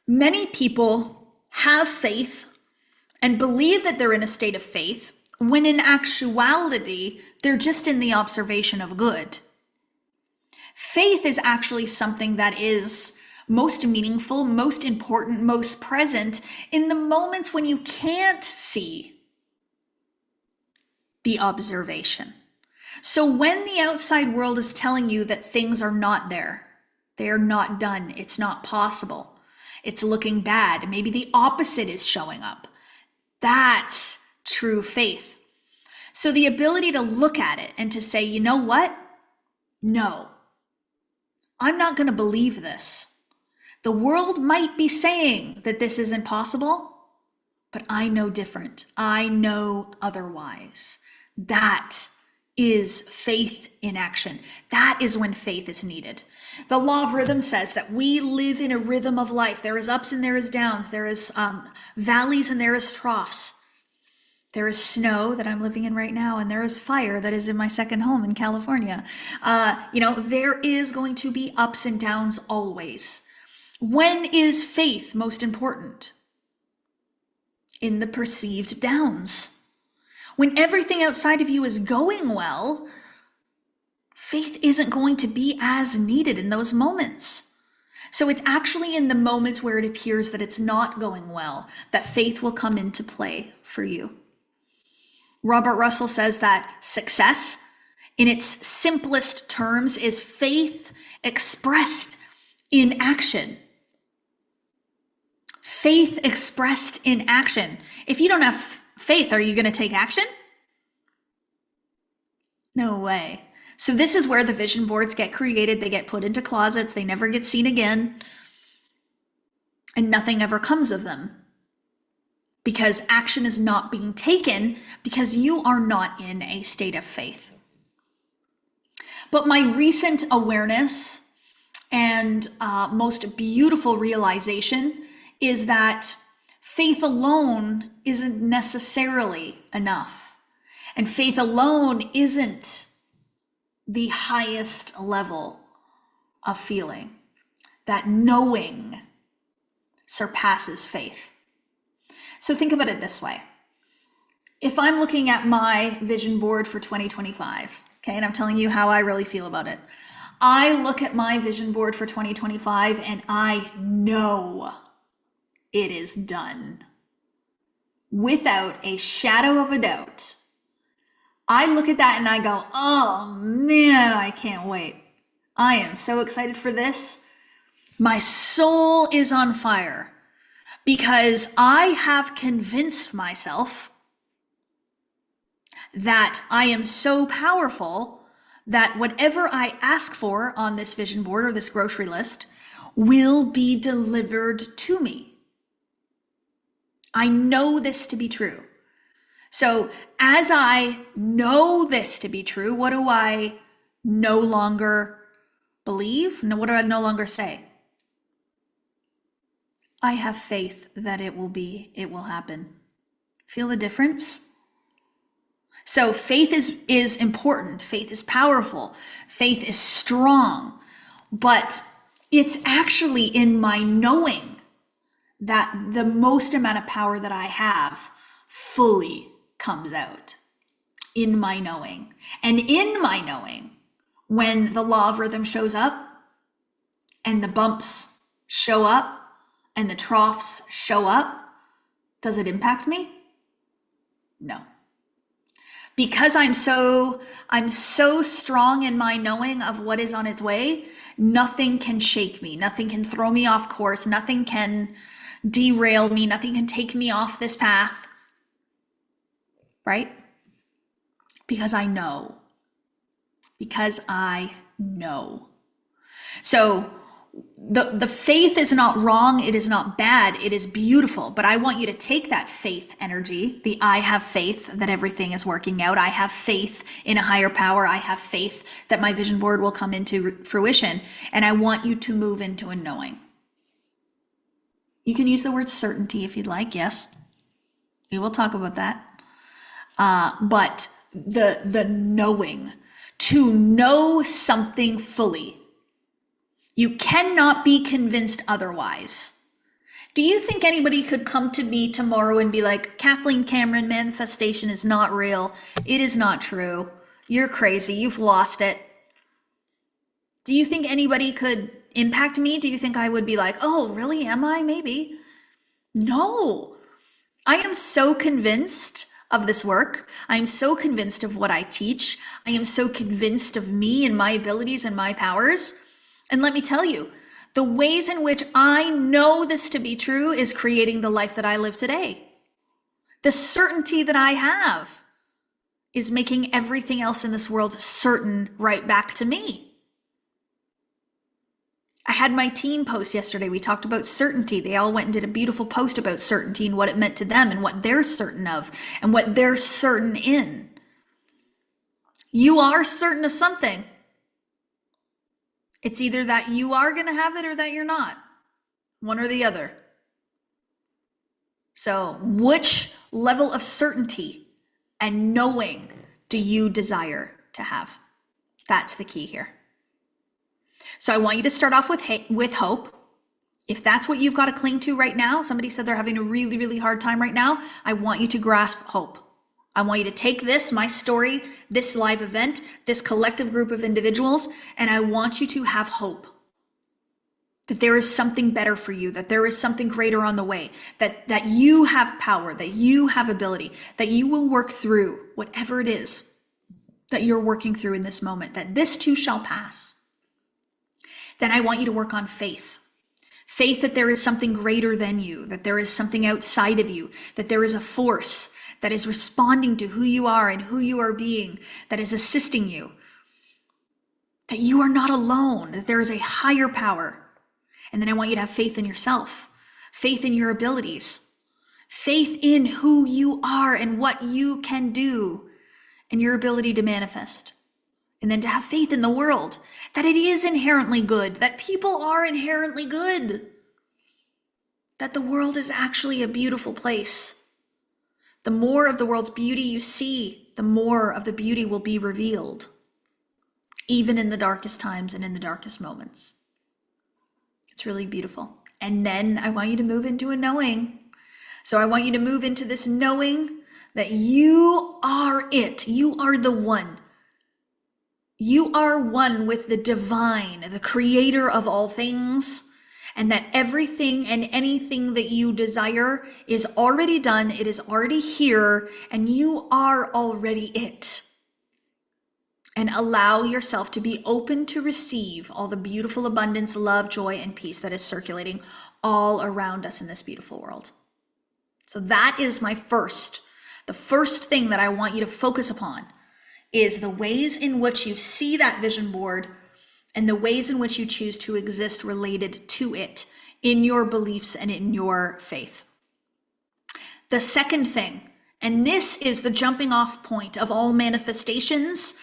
many people have faith and believe that they're in a state of faith when in actuality, they're just in the observation of good. Faith is actually something that is most meaningful, most important, most present in the moments when you can't see the observation. So when the outside world is telling you that things are not there, they are not done, it's not possible, it's looking bad, maybe the opposite is showing up, that's true faith. So the ability to look at it and to say, you know what? No, I'm not going to believe this. The world might be saying that this isn't possible, but I know different. I know otherwise. That is faith in action. That is when faith is needed. The law of rhythm says that we live in a rhythm of life. There is ups and there is downs. There is valleys and there is troughs. There is snow that I'm living in right now, and there is fire that is in my second home in California. There is going to be ups and downs always. When is faith most important? In the perceived downs. When everything outside of you is going well, faith isn't going to be as needed in those moments. So it's actually in the moments where it appears that it's not going well that faith will come into play for you. Robert Russell says that success, in its simplest terms, is faith expressed in action. Faith expressed in action. If you don't have faith, are you going to take action? No way. So this is where the vision boards get created. They get put into closets. They never get seen again. And nothing ever comes of them. Because action is not being taken because you are not in a state of faith. But my recent awareness and most beautiful realization is that faith alone isn't necessarily enough. And faith alone isn't the highest level of feeling. That knowing surpasses faith. So think about it this way. If I'm looking at my vision board for 2025, okay, and I'm telling you how I really feel about it. I look at my vision board for 2025 and I know it is done. Without a shadow of a doubt. I look at that and I go, oh man, I can't wait. I am so excited for this. My soul is on fire. Because I have convinced myself that I am so powerful that whatever I ask for on this vision board or this grocery list will be delivered to me. I know this to be true. So as I know this to be true, what do I no longer believe? No, what do I no longer say? I have faith that it will happen. Feel the difference? So faith is important. Faith is powerful. Faith is strong. But it's actually in my knowing that the most amount of power that I have fully comes out. In my knowing. And in my knowing, when the law of rhythm shows up and the bumps show up, and the troughs show up, does it impact me? No. Because I'm so strong in my knowing of what is on its way, nothing can shake me, nothing can throw me off course, nothing can derail me. Nothing can take me off this path, right? Because I know. Because I know. So the faith is not wrong. It is not bad. It is beautiful. But I want you to take that faith energy, the I have faith that everything is working out. I have faith in a higher power. I have faith that my vision board will come into fruition. And I want you to move into a knowing. You can use the word certainty if you'd like. Yes, we will talk about that. But the knowing, to know something fully. You cannot be convinced otherwise. Do you think anybody could come to me tomorrow and be like, Kathleen Cameron, manifestation is not real. It is not true. You're crazy. You've lost it. Do you think anybody could impact me? Do you think I would be like, oh, really? Am I? Maybe. No. I am so convinced of this work. I am so convinced of what I teach. I am so convinced of me and my abilities and my powers. And let me tell you, the ways in which I know this to be true is creating the life that I live today. The certainty that I have is making everything else in this world certain right back to me. I had my team post yesterday. We talked about certainty. They all went and did a beautiful post about certainty and what it meant to them and what they're certain of and what they're certain in. You are certain of something. It's either that you are going to have it or that you're not. One or the other. So, which level of certainty and knowing do you desire to have? That's the key here. So I want you to start off with hope. If that's what you've got to cling to right now, somebody said they're having a really, really hard time right now, I want you to grasp hope. I want you to take this, my story, this live event, this collective group of individuals, and I want you to have hope that there is something better for you, that there is something greater on the way, that you have power, that you have ability, that you will work through whatever it is that you're working through in this moment, that this too shall pass. Then I want you to work on faith. Faith that there is something greater than you, that there is something outside of you, that there is a force that is responding to who you are and who you are being, that is assisting you, that you are not alone, that there is a higher power. And then I want you to have faith in yourself, faith in your abilities, faith in who you are and what you can do and your ability to manifest. And then to have faith in the world, that it is inherently good, that people are inherently good, that the world is actually a beautiful place. The more of the world's beauty you see, the more of the beauty will be revealed, even in the darkest times and in the darkest moments. It's really beautiful. And then I want you to move into a knowing. So I want you to move into this knowing that you are it. You are the one. You are one with the divine, the creator of all things, and that everything and anything that you desire is already done. It is already here, and you are already it. And allow yourself to be open to receive all the beautiful abundance, love, joy, and peace that is circulating all around us in this beautiful world. So that is the first thing that I want you to focus upon is the ways in which you see that vision board and the ways in which you choose to exist related to it in your beliefs and in your faith. The second thing, and this is the jumping off point of all manifestations,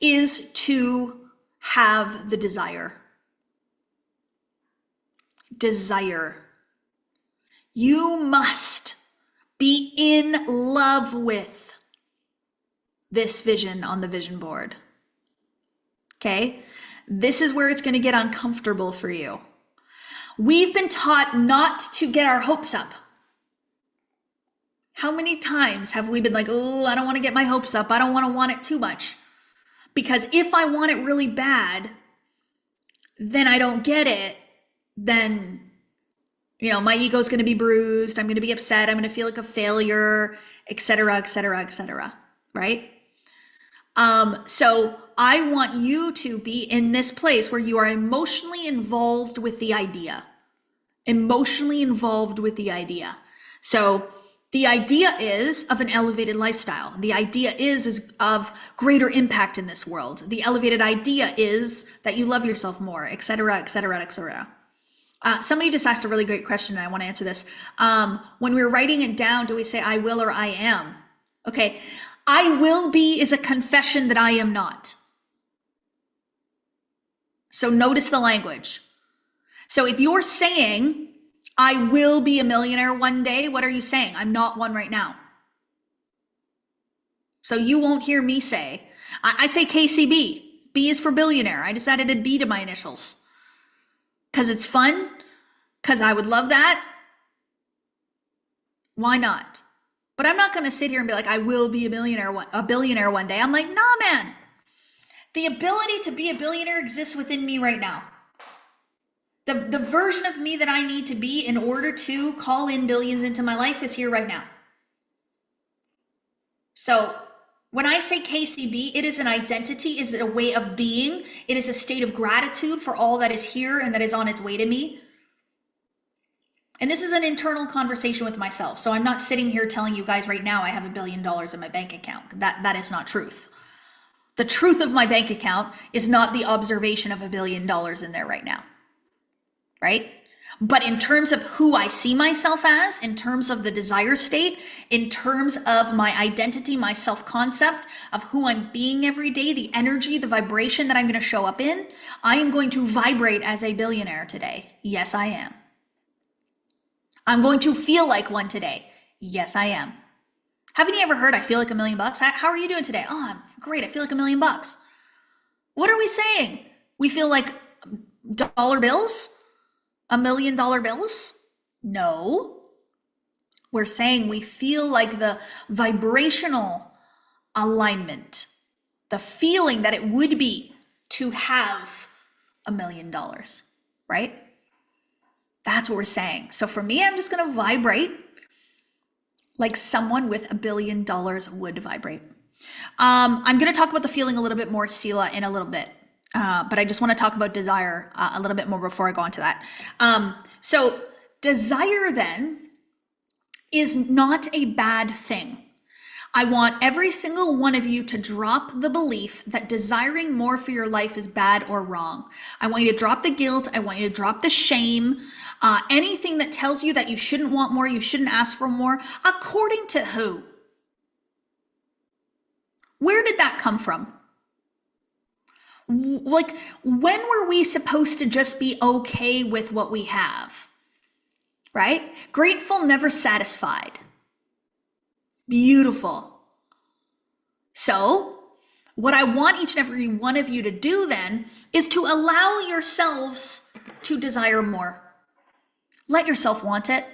is to have the desire. Desire. You must be in love with this vision on the vision board. Okay? This is where it's going to get uncomfortable for you. We've been taught not to get our hopes up. How many times have we been like, oh, I don't want to get my hopes up. I don't want it too much. Because if I want it really bad, then I don't get it, then, my ego is going to be bruised. I'm going to be upset. I'm going to feel like a failure, etc., etc., etc. Right? So I want you to be in this place where you are emotionally involved with the idea emotionally involved with the idea. So the idea is of an elevated lifestyle. The idea is of greater impact in this world. The elevated idea is that you love yourself more, et cetera, et cetera, et cetera. Somebody just asked a really great question, and I want to answer this. When we're writing it down, do we say I will or I am? Okay, I will be is a confession that I am not. So notice the language. So if you're saying, I will be a millionaire one day, what are you saying? I'm not one right now. So you won't hear me say, I say KCB. B is for billionaire. I just added a B to my initials. Because it's fun. Because I would love that. Why not? But I'm not going to sit here and be like, I will be a billionaire one day. I'm like, nah, man. The ability to be a billionaire exists within me right now. The version of me that I need to be in order to call in billions into my life is here right now. So when I say KCB, it is an identity, it is a way of being. It is a state of gratitude for all that is here and that is on its way to me. And this is an internal conversation with myself. So I'm not sitting here telling you guys right now I have $1 billion in my bank account. That is not truth. The truth of my bank account is not the observation of $1 billion in there right now. Right? But in terms of who I see myself as, in terms of the desire state, in terms of my identity, my self-concept of who I'm being every day, the energy, the vibration that I'm going to show up in, I am going to vibrate as a billionaire today. Yes, I am. I'm going to feel like one today. Yes, I am. Haven't you ever heard, I feel like $1 million? How are you doing today? Oh, I'm great. I feel like $1 million. What are we saying? We feel like dollar bills? $1 million bills? No. We're saying we feel like the vibrational alignment, the feeling that it would be to have $1 million, right? That's what we're saying. So for me, I'm just going to vibrate like someone with $1 billion would vibrate. I'm going to talk about the feeling a little bit more, Sela, in a little bit. But I just want to talk about desire a little bit more before I go on to that. So desire then is not a bad thing. I want every single one of you to drop the belief that desiring more for your life is bad or wrong. I want you to drop the guilt. I want you to drop the shame. Anything that tells you that you shouldn't want more, you shouldn't ask for more. According to who? Where did that come from? Like, when were we supposed to just be okay with what we have? Right? Grateful, never satisfied. Beautiful. So, what I want each and every one of you to do then is to allow yourselves to desire more. Let yourself want it.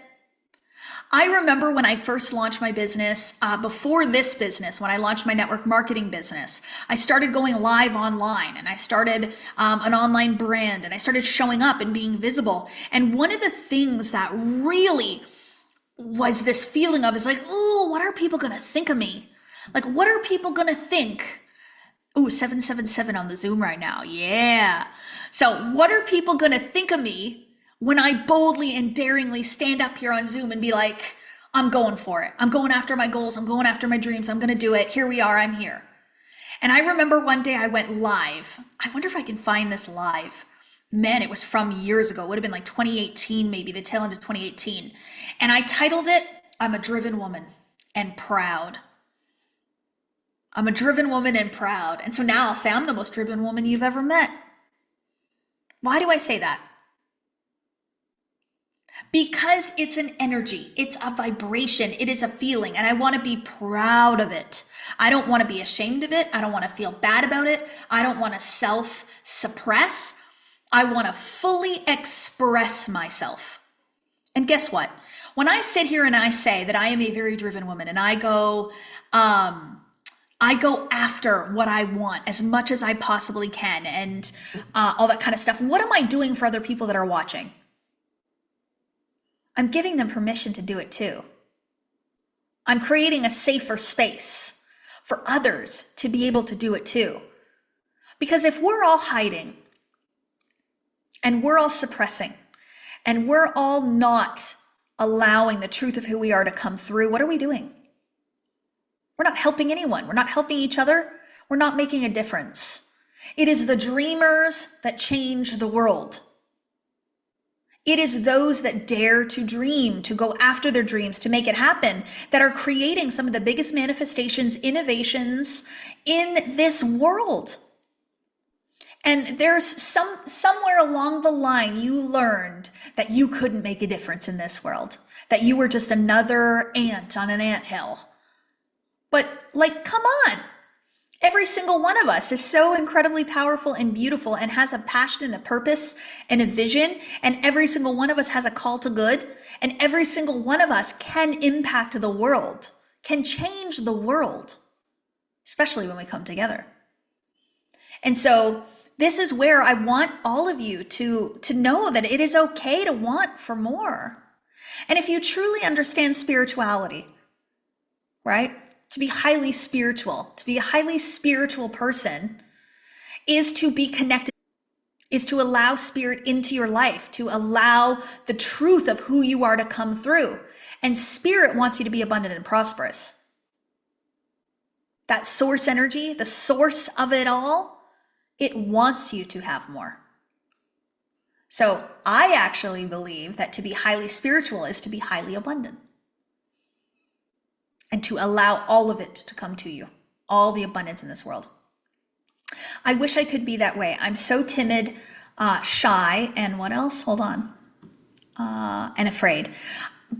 I remember when I first launched my business, before this business, when I launched my network marketing business, I started going live online and I started an online brand and I started showing up and being visible. And one of the things that really was this feeling of is like, oh, what are people going to think of me? Like, what are people going to think? Ooh, 777 on the Zoom right now. Yeah. So what are people going to think of me when I boldly and daringly stand up here on Zoom and be like, I'm going for it. I'm going after my goals. I'm going after my dreams. I'm going to do it. Here we are. I'm here. And I remember one day I went live. I wonder if I can find this live. Man, it was from years ago. It would have been like 2018, maybe the tail end of 2018. And I titled it, I'm a driven woman and proud. I'm a driven woman and proud. And so now I'll say I'm the most driven woman you've ever met. Why do I say that? Because it's an energy, it's a vibration, it is a feeling, and I want to be proud of it. I don't want to be ashamed of it. I don't want to feel bad about it. I don't want to self-suppress. I want to fully express myself. And guess what? When I sit here and I say that I am a very driven woman and I go after what I want as much as I possibly can and all that kind of stuff, what am I doing for other people that are watching? I'm giving them permission to do it too. I'm creating a safer space for others to be able to do it too. Because if we're all hiding and we're all suppressing and we're all not allowing the truth of who we are to come through, what are we doing? We're not helping anyone. We're not helping each other. We're not making a difference. It is the dreamers that change the world. It is those that dare to dream, to go after their dreams, to make it happen, that are creating some of the biggest manifestations, innovations in this world. And there's somewhere along the line you learned that you couldn't make a difference in this world, that you were just another ant on an anthill. But like, come on. Every single one of us is so incredibly powerful and beautiful and has a passion and a purpose and a vision. And every single one of us has a call to good. And every single one of us can impact the world, can change the world, especially when we come together. And so this is where I want all of you to know that it is okay to want for more. And if you truly understand spirituality, right? To be highly spiritual, to be a highly spiritual person is to be connected, is to allow spirit into your life, to allow the truth of who you are to come through. And spirit wants you to be abundant and prosperous. That source energy, the source of it all, it wants you to have more. So I actually believe that to be highly spiritual is to be highly abundant. And to allow all of it to come to you, all the abundance in this world. I wish I could be that way. I'm so timid, shy, and what else? Hold on. And afraid.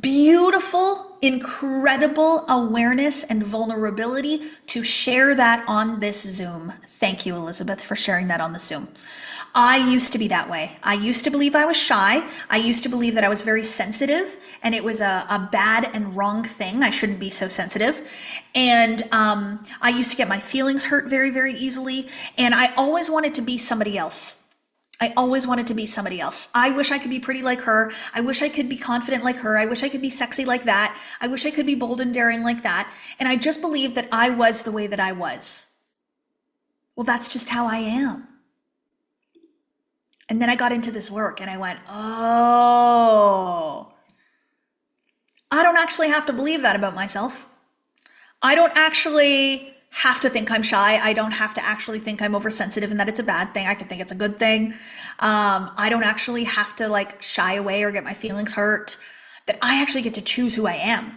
Beautiful, incredible awareness and vulnerability to share that on this Zoom. Thank you, Elizabeth, for sharing that on the Zoom. I used to be that way. I used to believe I was shy. I used to believe that I was very sensitive and it was a bad and wrong thing. I shouldn't be so sensitive. And I used to get my feelings hurt very, very easily. And I always wanted to be somebody else. I always wanted to be somebody else. I wish I could be pretty like her. I wish I could be confident like her. I wish I could be sexy like that. I wish I could be bold and daring like that. And I just believed that I was the way that I was. Well, that's just how I am. And then I got into this work and I went, oh, I don't actually have to believe that about myself. I don't actually have to think I'm shy. I don't have to actually think I'm oversensitive and that it's a bad thing. I can think it's a good thing. I don't actually have to like shy away or get my feelings hurt, that I actually get to choose who I am.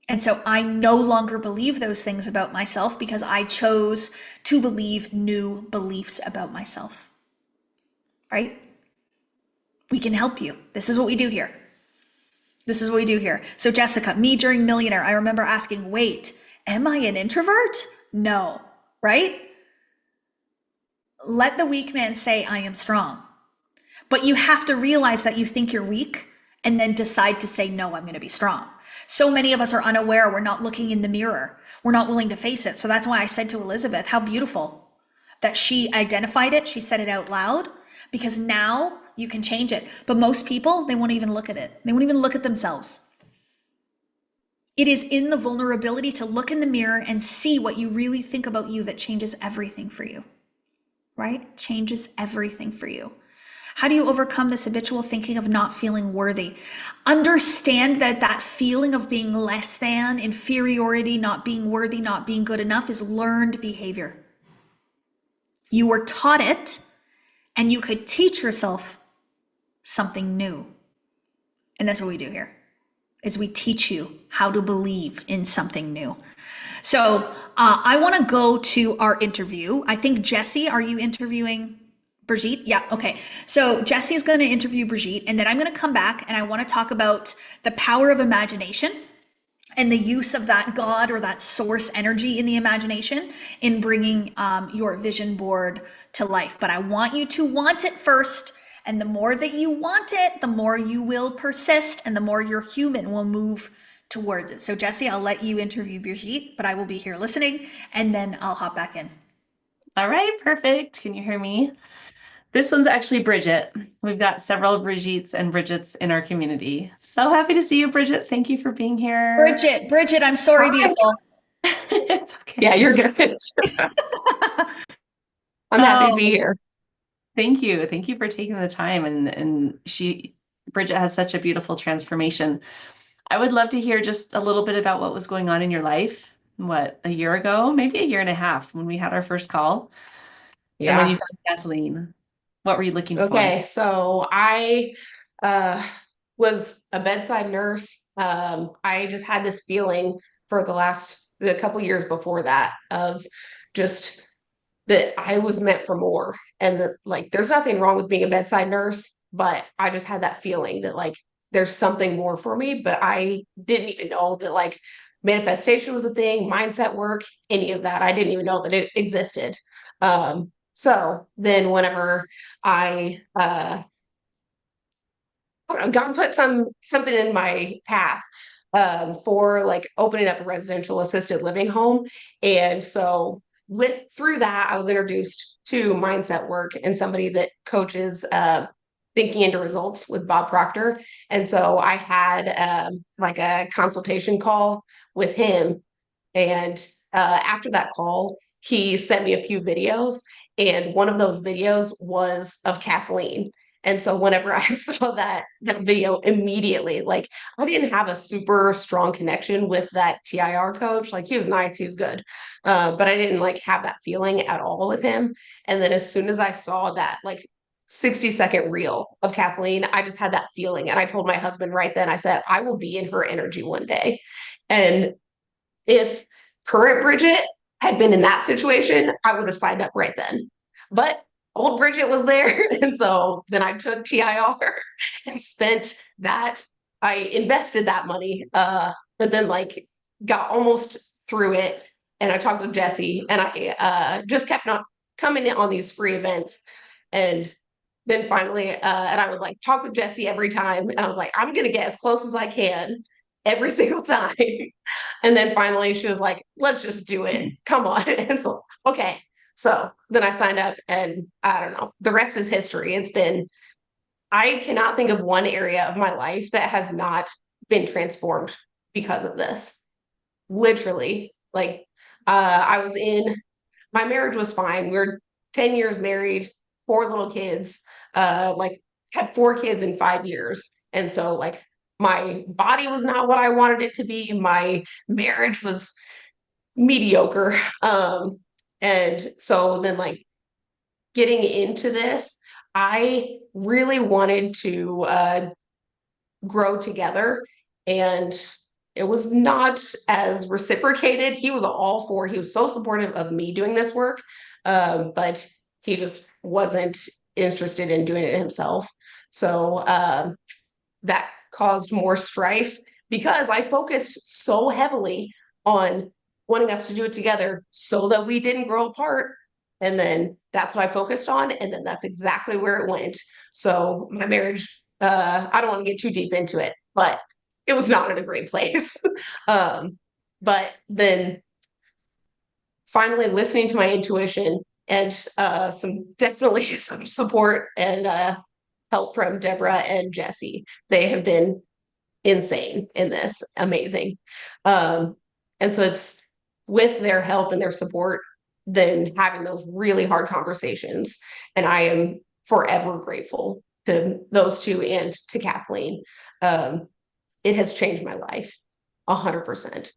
And so I no longer believe those things about myself because I chose to believe new beliefs about myself. Right? We can help you. This is what we do here. This is what we do here. So Jessica, me during Millionaire, I remember asking, wait, am I an introvert? No, right? Let the weak man say, I am strong. But you have to realize that you think you're weak and then decide to say, no, I'm going to be strong. So many of us are unaware. We're not looking in the mirror. We're not willing to face it. So that's why I said to Elizabeth, how beautiful that she identified it. She said it out loud. Because now you can change it. But most people, they won't even look at it. They won't even look at themselves. It is in the vulnerability to look in the mirror and see what you really think about you that changes everything for you, right? Changes everything for you. How do you overcome this habitual thinking of not feeling worthy? Understand that that feeling of being less than, inferiority, not being worthy, not being good enough is learned behavior. You were taught it. And you could teach yourself something new. And that's what we do here, is we teach you how to believe in something new. So I want to go to our interview. I think Jessie, are you interviewing Brigitte? Yeah, okay. So Jessie is going to interview Brigitte, and then I'm going to come back and I want to talk about the power of imagination and the use of that God or that source energy in the imagination in bringing your vision board to life. But I want you to want it first. And the more that you want it, the more you will persist and the more your human will move towards it. So Jessie, I'll let you interview Brigitte, but I will be here listening and then I'll hop back in. All right, perfect. Can you hear me? This one's actually Bridget. We've got several Brigittes and Bridgets in our community. So happy to see you, Bridget. Thank you for being here. Bridget, I'm sorry, beautiful. It's okay. Yeah, you're good. I'm happy to be here. Thank you. Thank you for taking the time. Bridget has such a beautiful transformation. I would love to hear just a little bit about what was going on in your life, what, a year ago, maybe a year and a half when we had our first call, and when you Yeah. found Kathleen. What were you looking for? Okay. So I uh, was a bedside nurse. I just had this feeling for the couple years before that of just that I was meant for more. And that, like, there's nothing wrong with being a bedside nurse, but I just had that feeling that, like, there's something more for me. But I didn't even know that, like, manifestation was a thing, mindset work, any of that. I didn't even know that it existed. So then whenever I God put something in my path for like opening up a residential assisted living home. And so with through that, I was introduced to mindset work and somebody that coaches thinking into results with Bob Proctor. And so I had like a consultation call with him. And after that call, he sent me a few videos. And one of those videos was of Kathleen. And so whenever I saw that video immediately, like I didn't have a super strong connection with that TIR coach. Like he was nice, he was good. But I didn't like have that feeling at all with him. And then as soon as I saw that like 60-second reel of Kathleen, I just had that feeling. And I told my husband right then, I said, I will be in her energy one day. And if current Bridget had been in that situation, I would have signed up right then. But old Bridget was there. And so then I took TIR and spent that. I invested that money, but then like got almost through it. And I talked with Jesse and I just kept on coming in on these free events. And then finally, and I would like talk with Jesse every time. And I was like, I'm going to get as close as I can every single time. And then finally she was like, let's just do it. Come on. And so, okay. So then I signed up and I don't know, the rest is history. I cannot think of one area of my life that has not been transformed because of this. Literally, like, my marriage was fine. We were 10 years married, 4 little kids, like had 4 kids in 5 years. And so like my body was not what I wanted it to be. My marriage was mediocre. And so then like getting into this, I really wanted to grow together. And it was not as reciprocated. He was all for, he was so supportive of me doing this work. But he just wasn't interested in doing it himself. So that caused more strife because I focused so heavily on wanting us to do it together so that we didn't grow apart. And then that's what I focused on. And then that's exactly where it went. So my marriage, I don't want to get too deep into it, but it was not in a great place. But then finally listening to my intuition and definitely some support and help from Deborah and Jesse. They have been insane in this, amazing. And so it's with their help and their support, then having those really hard conversations. And I am forever grateful to those two and to Kathleen. It has changed my life 100%.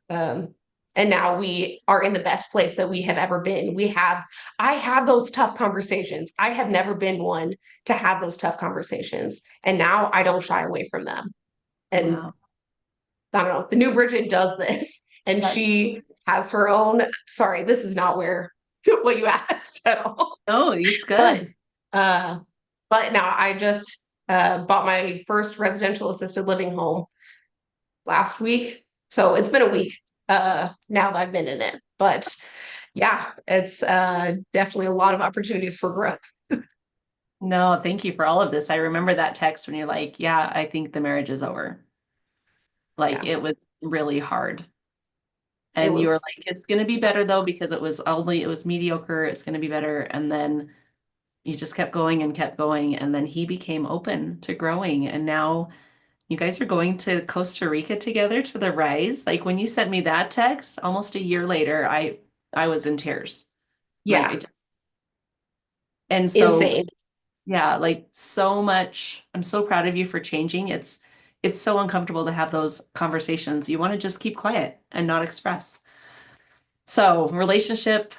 And now we are in the best place that we have ever been. I have those tough conversations. I have never been one to have those tough conversations. And now I don't shy away from them. And Wow. I don't know, the new Bridget does this and she has her own, sorry, this is not where what you asked at all. Oh, it's But good. now I just bought my first residential assisted living home last week. So it's been a week now that I've been in it. But yeah, it's definitely a lot of opportunities for growth. No, thank you for all of this. I remember that text when you're like, yeah, I think the marriage is over. Like Yeah. it was really hard. It And you were was, like, it's going to be better though, because it was mediocre. It's going to be better. And then you just kept going and kept going. And then he became open to growing. And now you guys are going to Costa Rica together to the Rise. Like when you sent me that text almost a year later, I was in tears. Like yeah. And so, Insane. yeah, like so much. I'm so proud of you for changing. It's so uncomfortable to have those conversations. You want to just keep quiet and not express. So, relationship,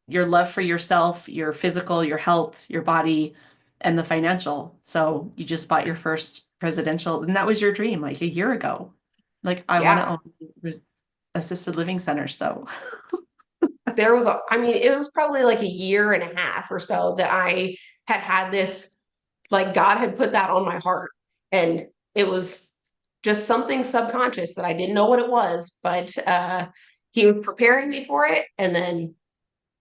your love for yourself, your physical, your health, your body, and the financial. So, you just bought your first residential, and that was your dream like a year ago. Like, I want to Yeah. own assisted living center. So, I mean, it was probably like a year and a half or so that I had this, like God had put that on my heart. And it was just something subconscious that I didn't know what it was, but he was preparing me for it. And then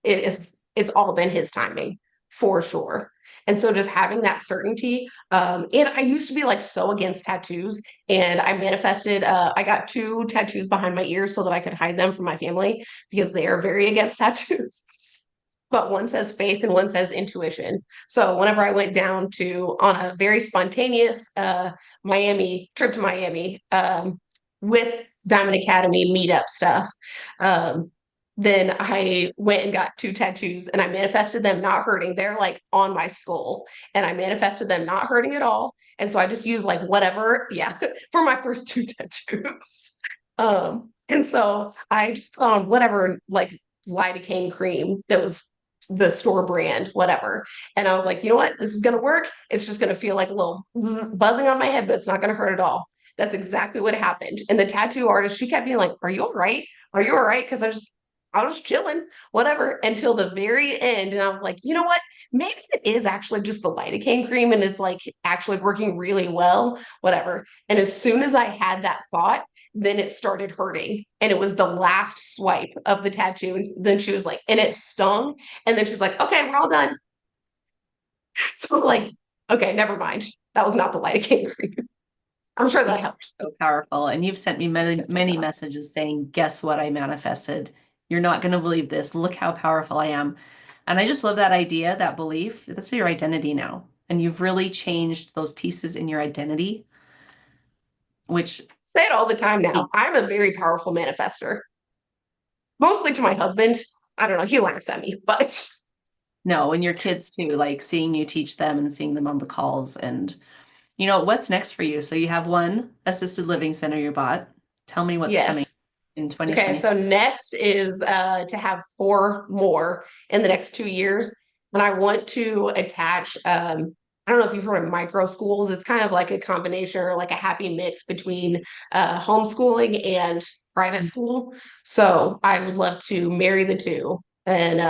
it's all been his timing for sure. And so just having that certainty, and I used to be like so against tattoos, and I manifested, I got 2 tattoos behind my ears so that I could hide them from my family because they are very against tattoos. But one says faith and one says intuition. So whenever I went down to on a very spontaneous Miami trip to Miami, with Diamond Academy meetup stuff, then I went and got 2 tattoos and I manifested them not hurting. They're like on my skull, and I manifested them not hurting at all. And so I just used like whatever, yeah, for my first 2 tattoos. And so I just put on whatever like lidocaine cream that was the store brand, whatever. And I was like, you know what? This is gonna work. It's just gonna feel like a little buzzing on my head, but it's not gonna hurt at all. That's exactly what happened. And the tattoo artist, she kept being like, "Are you all right? Are you all right?" Because I was chilling, whatever, until the very end. And I was like, you know what? Maybe it is actually just the lidocaine cream and it's like actually working really well, whatever. And as soon as I had that thought, then it started hurting. And it was the last swipe of the tattoo. And then she was like, and it stung. And then she was like, okay, we're all done. So I was like, okay, never mind. That was not the lidocaine cream. I'm sure that helped. so powerful. And you've sent me many messages saying, guess what I manifested? You're not going to believe this. Look how powerful I am. And I just love that idea, that belief. That's your identity now. And you've really changed those pieces in your identity, which Say it all the time now. I'm a very powerful manifester. Mostly to my husband. I don't know, he laughs at me, but no, and your kids too, like seeing you teach them and seeing them on the calls. And what's next for you? So you have one assisted living center you bought. Tell me what's coming yes. in 2020. Okay, so next is to have 4 more in the next 2 years. And I want to attach, I don't know if you've heard of micro schools. It's kind of like a combination or like a happy mix between homeschooling and private school. So I would love to marry the two and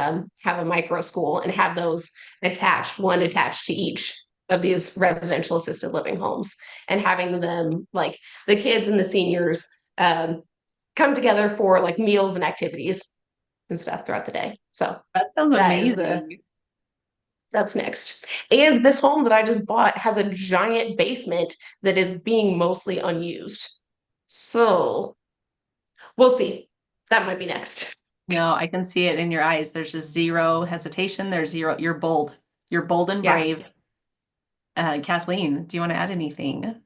have a micro school and have those attached, one attached to each of these residential assisted living homes, and having them, like the kids and the seniors, come together for like meals and activities and stuff throughout the day. So That sounds that is amazing. that's next. And this home that I just bought has a giant basement that is being mostly unused. So we'll see. That might be next. No, I can see it in your eyes. There's just zero hesitation. There's zero. You're bold. You're bold and Yeah. brave. Kathleen, do you want to add anything?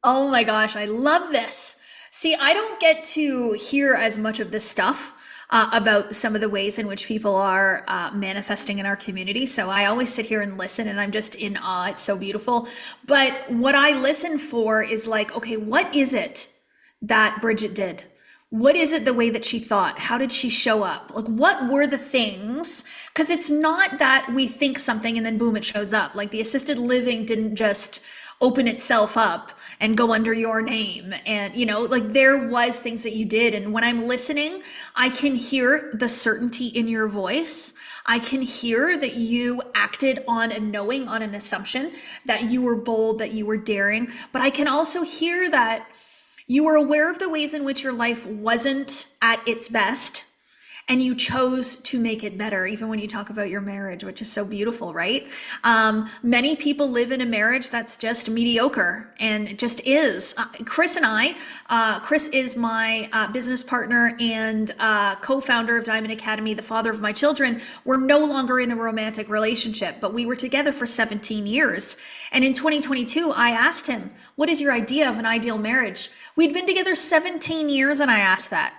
Oh my gosh, I love this. See, I don't get to hear as much of this stuff about some of the ways in which people are manifesting in our community. So I always sit here and listen, and I'm just in awe. It's so beautiful. But what I listen for is like, okay, what is it that Bridget did? What is it the way that she thought? How did she show up? Like, what were the things? Because it's not that we think something and then boom, it shows up. Like the assisted living didn't just open itself up and go under your name. And, like there was things that you did. And when I'm listening, I can hear the certainty in your voice. I can hear that you acted on a knowing, on an assumption, that you were bold, that you were daring. But I can also hear that you were aware of the ways in which your life wasn't at its best, and you chose to make it better, even when you talk about your marriage, which is so beautiful, right? Many people live in a marriage that's just mediocre, and it just is. Chris and I, Chris is my business partner and co-founder of Diamond Academy, the father of my children. We're no longer in a romantic relationship, but we were together for 17 years. And in 2022, I asked him, what is your idea of an ideal marriage? We'd been together 17 years, and I asked that.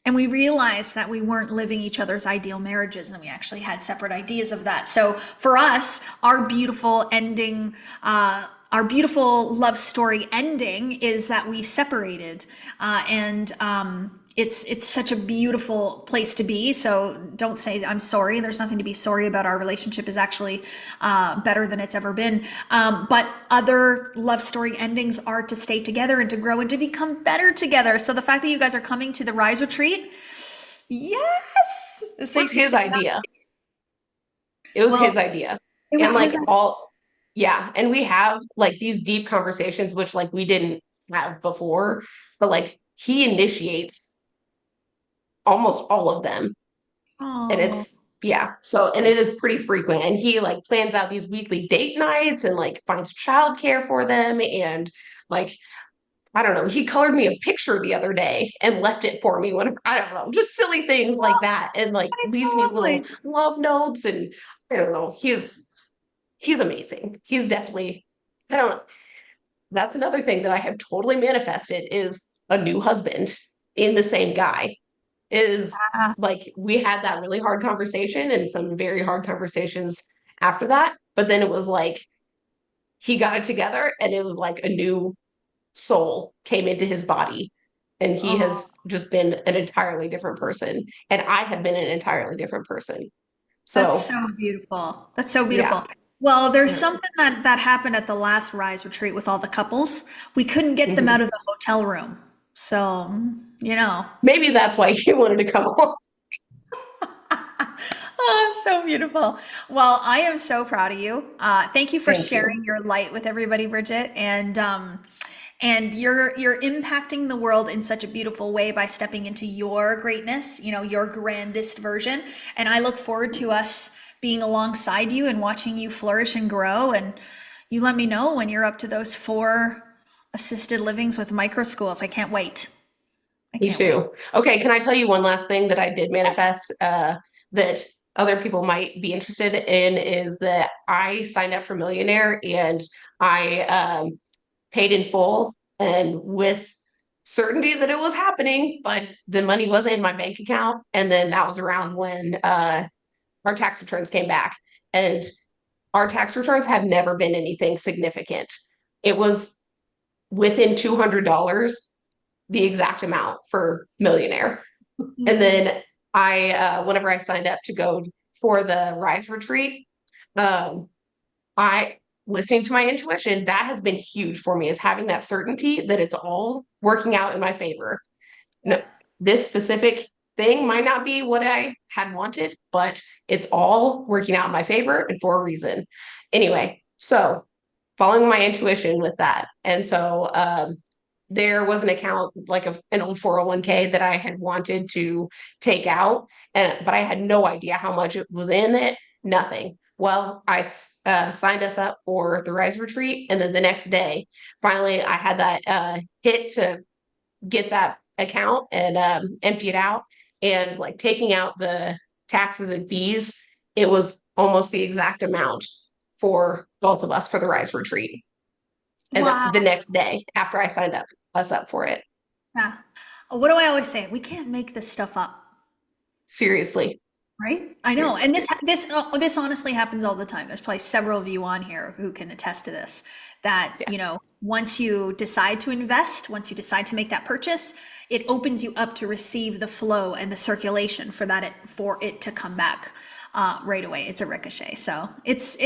And we realized that we weren't living each other's ideal marriages, and we actually had separate ideas of that. So for us, our beautiful ending, our beautiful love story ending is that we separated, and it's such a beautiful place to be. So don't say I'm sorry. There's nothing to be sorry about. Our relationship is actually better than it's ever been. But other love story endings are to stay together and to grow and to become better together. So the fact that you guys are coming to the Rise Retreat, yes, this It was makes me his so idea. It was Well, his idea. it was And like his yeah, and we have like these deep conversations, which like we didn't have before, but like he initiates almost all of them. And Oh, it's yeah, so and it is pretty frequent. And he like plans out these weekly date nights and like finds childcare for them. And like, I don't know, he colored me a picture the other day and left it for me when I don't know, just silly things like that. And like that is so leaves me little lovely. love notes. And I don't know, he's amazing. He's definitely, I don't, that's another thing that I have totally manifested is a new husband in the same guy. Is Ah, like we had that really hard conversation and some very hard conversations after that. But then it was like he got it together and it was like a new soul came into his body. And he oh, has just been an entirely different person. And I have been an entirely different person. that's So so beautiful. That's so yeah. beautiful. Well, there's something that happened at the last Rise Retreat with all the couples. We couldn't get them out Mhm. of the hotel room. So, you know. Maybe that's why he wanted to come home. Oh, so beautiful. Well, I am so proud of you. Thank you for Thank you. sharing your light with everybody, Bridget. And you're impacting the world in such a beautiful way by stepping into your greatness, you know, your grandest version. And I look forward to us being alongside you and watching you flourish and grow. And you let me know when you're up to those 4 assisted livings with micro schools. I can't wait. I Me can't wait. too. Okay, can I tell you one last thing that I did Yes. manifest that other people might be interested in is that I signed up for Millionaire and I paid in full and with certainty that it was happening, but the money wasn't in my bank account. And then that was around when our tax returns came back. And our tax returns have never been anything significant. It was within $200 the exact amount for Millionaire. And then whenever I signed up to go for the Rise Retreat, um, I, listening to my intuition, that has been huge for me is having that certainty that it's all working out in my favor. No, this specific thing might not be what I had wanted, but it's all working out in my favor and for a reason. Anyway, so following my intuition with that. And so there was an account like an old 401k that I had wanted to take out, but I had no idea how much it was in it, nothing. Well, I signed us up for the Rise Retreat, and then the next day, finally, I had that hit to get that account and empty it out, and like taking out the taxes and fees, it was almost the exact amount for both of us for the Rise Retreat. And Wow. the next day after I signed us up for it. Yeah. What do I always say? We can't make this stuff up. Seriously. Right? I know. Seriously. And this honestly happens all the time. There's probably several of you on here who can attest to this, that, Yeah. you know, once you decide to invest, once you decide to make that purchase, it opens you up to receive the flow and the circulation for it to come back right away. It's a ricochet. So it's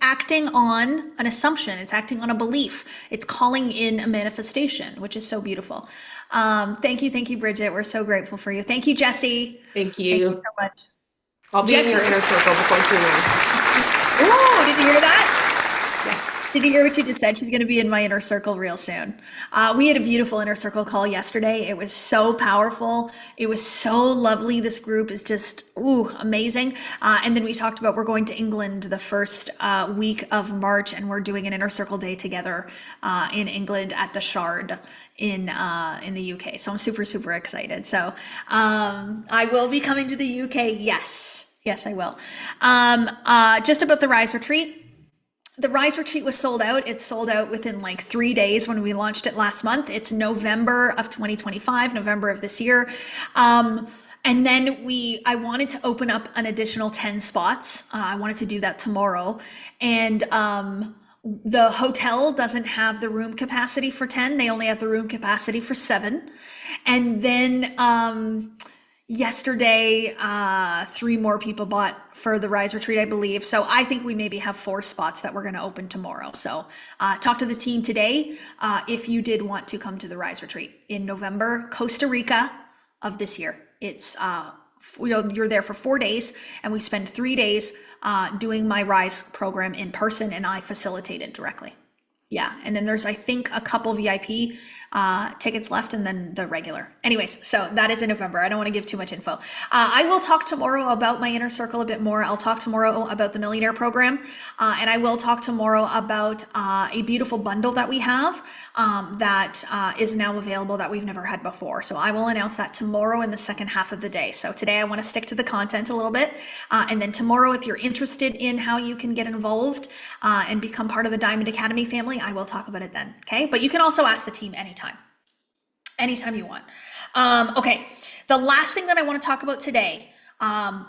acting on an assumption. It's acting on a belief. It's calling in a manifestation, which is so beautiful. Thank you, Bridget. We're so grateful for you. Thank you, Jesse. Thank Thank you you. so much. I'll be in Jesse. your inner circle before too long. Oh, did you hear that? Yeah. Did you hear what you just said? She's going to be in my inner circle real soon. We had a beautiful inner circle call yesterday. It was so powerful. It was so lovely. This group is just, amazing. And then we talked about we're going to England the first week of March, and we're doing an inner circle day together in England at the Shard in the UK. So I'm super, super excited. So I will be coming to the UK. Yes, I will. Just about the Rise Retreat. The Rise Retreat was sold out. It's sold out within like 3 days when we launched it last month. It's November of 2025, November of this year. And then I wanted to open up an additional 10 spots. I wanted to do that tomorrow. And the hotel doesn't have the room capacity for 10. They only have the room capacity for 7. And then yesterday, 3 more people bought for the Rise Retreat, I believe. So I think we maybe have 4 spots that we're going to open tomorrow. So talk to the team today if you did want to come to the Rise Retreat in November, Costa Rica of this year. It's you're there for 4 days, and we spend 3 days doing my Rise program in person, and I facilitate it directly. Yeah, and then there's, I think, a couple VIP tickets left, and then the regular. Anyways, so that is in November. I don't want to give too much info. I will talk tomorrow about my inner circle a bit more. I'll talk tomorrow about the Millionaire Program, and I will talk tomorrow about a beautiful bundle that we have that is now available that we've never had before. So I will announce that tomorrow in the second half of the day. So today I want to stick to the content a little bit, and then tomorrow, if you're interested in how you can get involved and become part of the Diamond Academy family, I will talk about it then. Okay, but you can also ask the team anytime you want. Okay, the last thing that I want to talk about today,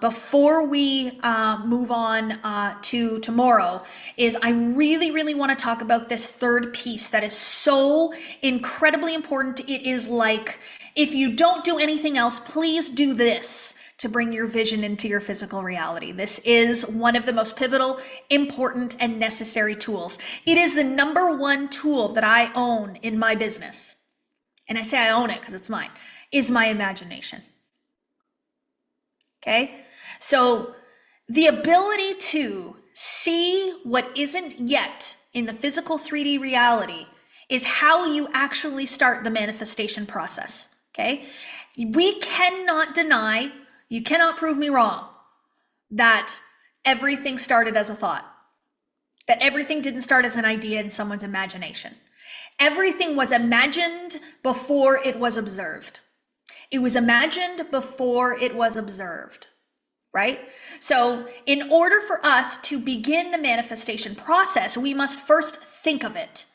before we move on to tomorrow, is I really want to talk about this third piece that is so incredibly important. It is like, if you don't do anything else, please do this to bring your vision into your physical reality. This is one of the most pivotal, important, and necessary tools. It is the #1 tool that I own in my business. And I say I own it because it's mine, is my imagination. Okay? So the ability to see what isn't yet in the physical 3D reality is how you actually start the manifestation process. Okay? We cannot deny, you cannot prove me wrong, that everything started as a thought, that everything didn't start as an idea in someone's imagination. Everything was imagined before it was observed. It was imagined before it was observed, right? So in order for us to begin the manifestation process, we must first think of it.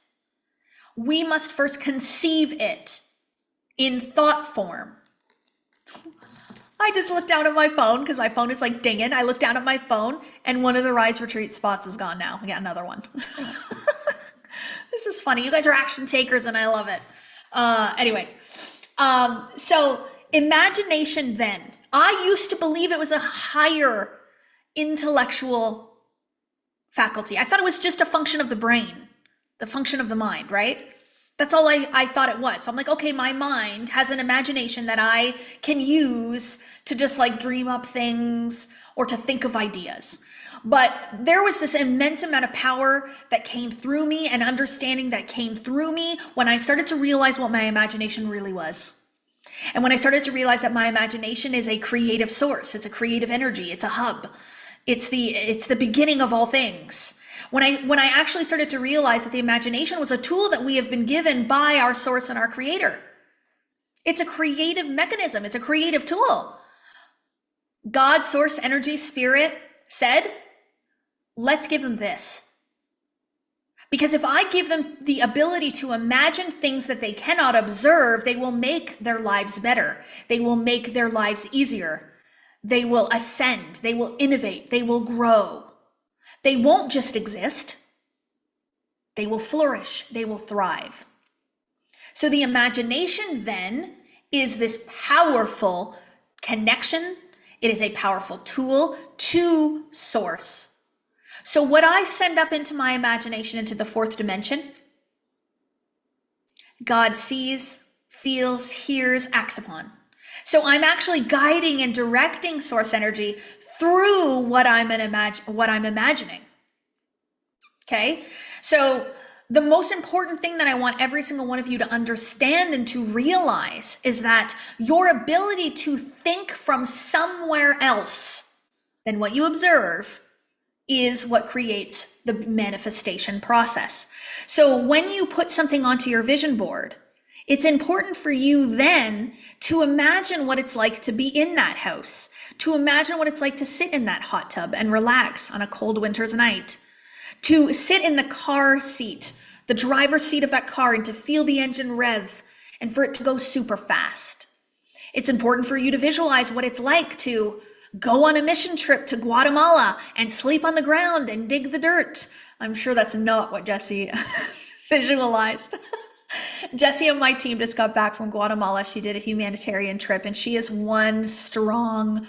We must first conceive it in thought form. I just looked down at my phone because my phone is like dinging. I looked down at my phone and one of the Rise Retreat spots is gone now. I got another one. This is funny. You guys are action takers and I love it. Anyways, so imagination then. I used to believe it was a higher intellectual faculty. I thought it was just a function of the brain, the function of the mind, right? That's all I thought it was. So I'm like, okay, my mind has an imagination that I can use to just like dream up things or to think of ideas. But there was this immense amount of power that came through me and understanding that came through me when I started to realize what my imagination really was. And when I started to realize that my imagination is a creative source, it's a creative energy, it's a hub, it's the beginning of all things. When I actually started to realize that the imagination was a tool that we have been given by our source and our creator. It's a creative mechanism, it's a creative tool. God, source, energy, spirit said, let's give them this. Because if I give them the ability to imagine things that they cannot observe, they will make their lives better. They will make their lives easier. They will ascend. They will innovate. They will grow. They won't just exist. They will flourish. They will thrive. So the imagination then is this powerful connection. It is a powerful tool to source. So what I send up into my imagination, into the 4th dimension, God sees, feels, hears, acts upon. So I'm actually guiding and directing source energy through what I'm imagining. Okay? So the most important thing that I want every single one of you to understand and to realize is that your ability to think from somewhere else than what you observe is what creates the manifestation process. So when you put something onto your vision board, it's important for you then to imagine what it's like to be in that house, to imagine what it's like to sit in that hot tub and relax on a cold winter's night, to sit in the car seat, the driver's seat of that car, and to feel the engine rev and for it to go super fast. It's important for you to visualize what it's like to go on a mission trip to Guatemala and sleep on the ground and dig the dirt. I'm sure that's not what Jessie visualized. Jessie on my team just got back from Guatemala. She did a humanitarian trip, and she is one strong,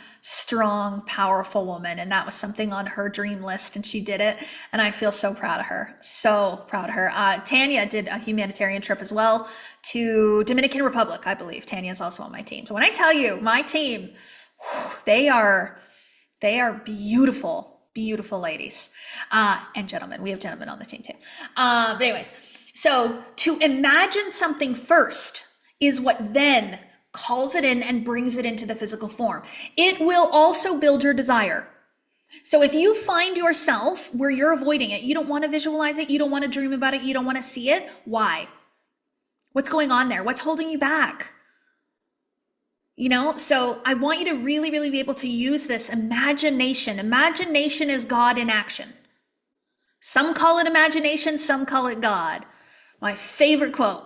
powerful woman. And that was something on her dream list, and she did it. And I feel so proud of her. So proud of her. Tanya did a humanitarian trip as well to Dominican Republic, I believe. Tanya is also on my team. So when I tell you, my team, they are beautiful, beautiful ladies and gentlemen. We have gentlemen on the team too. But anyways, so to imagine something first is what then calls it in and brings it into the physical form. It will also build your desire. So if you find yourself where you're avoiding it, you don't want to visualize it, you don't want to dream about it, you don't want to see it, why? What's going on there? What's holding you back? So I want you to really, really be able to use this imagination. Imagination is God in action. Some call it imagination, some call it God. My favorite quote,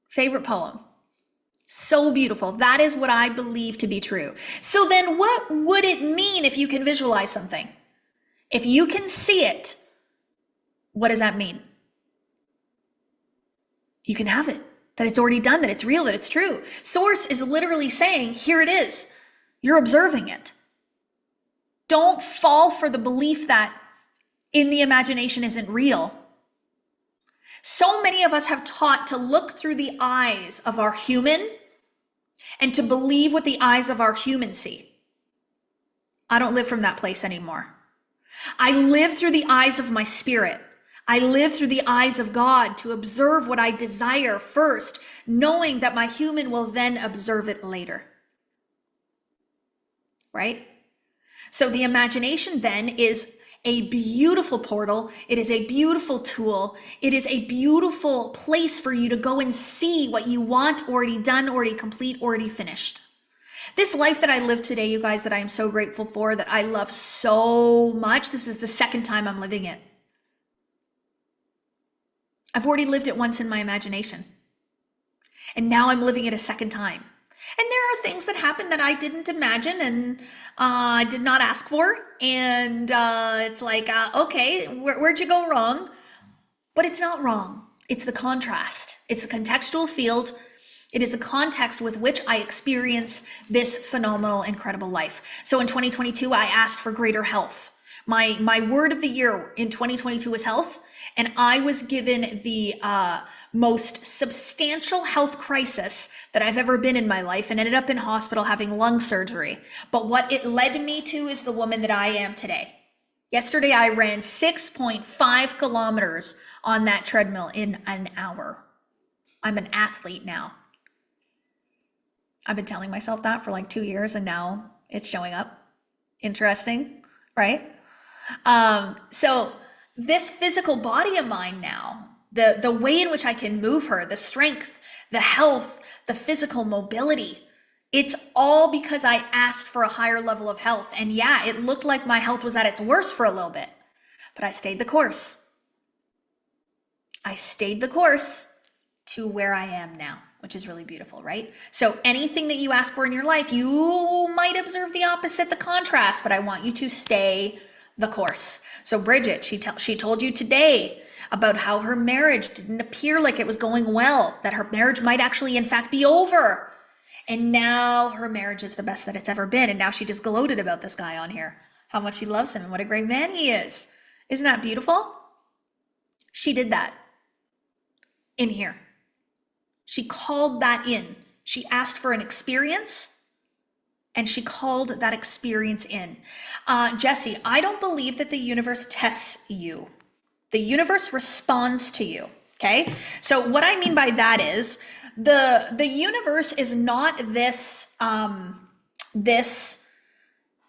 favorite poem. So beautiful. That is what I believe to be true. So then what would it mean if you can visualize something? If you can see it, what does that mean? You can have it, that it's already done, that it's real, that it's true. Source is literally saying, here it is. You're observing it. Don't fall for the belief that in the imagination isn't real. So many of us have taught to look through the eyes of our human and to believe what the eyes of our human see. I don't live from that place anymore. I live through the eyes of my spirit. I live through the eyes of God to observe what I desire first, knowing that my human will then observe it later. Right? So the imagination then is a beautiful portal. It is a beautiful tool. It is a beautiful place for you to go and see what you want already done, already complete, already finished. This life that I live today, you guys, that I am so grateful for, that I love so much. This is the second time I'm living it. I've already lived it once in my imagination. And now I'm living it a second time. And there are things that happen that I didn't imagine and did not ask for. And it's like, okay, where'd you go wrong? But it's not wrong. It's the contrast. It's the contextual field. It is the context with which I experience this phenomenal, incredible life. So in 2022, I asked for greater health. My word of the year in 2022 was health. And I was given the most substantial health crisis that I've ever been in my life and ended up in hospital having lung surgery. But what it led me to is the woman that I am today. Yesterday, I ran 6.5 kilometers on that treadmill in an hour. I'm an athlete now. I've been telling myself that for like 2 years and now it's showing up. Interesting, right? So this physical body of mine now, the way in which I can move her, the strength, the health, the physical mobility, it's all because I asked for a higher level of health. And yeah, it looked like my health was at its worst for a little bit, but I stayed the course. I stayed the course to where I am now, which is really beautiful, right? So anything that you ask for in your life, you might observe the opposite, the contrast, but I want you to stay the course. So Bridget, she told you today about how her marriage didn't appear like it was going well, that her marriage might actually in fact be over. And now her marriage is the best that it's ever been. And now she just gloated about this guy on here, how much she loves him and what a great man he is. Isn't that beautiful? She did that in here. She called that in. She asked for an experience and she called that experience in. Jessie, I don't believe that the universe tests you. The universe responds to you, okay? So what I mean by that is the universe is not this,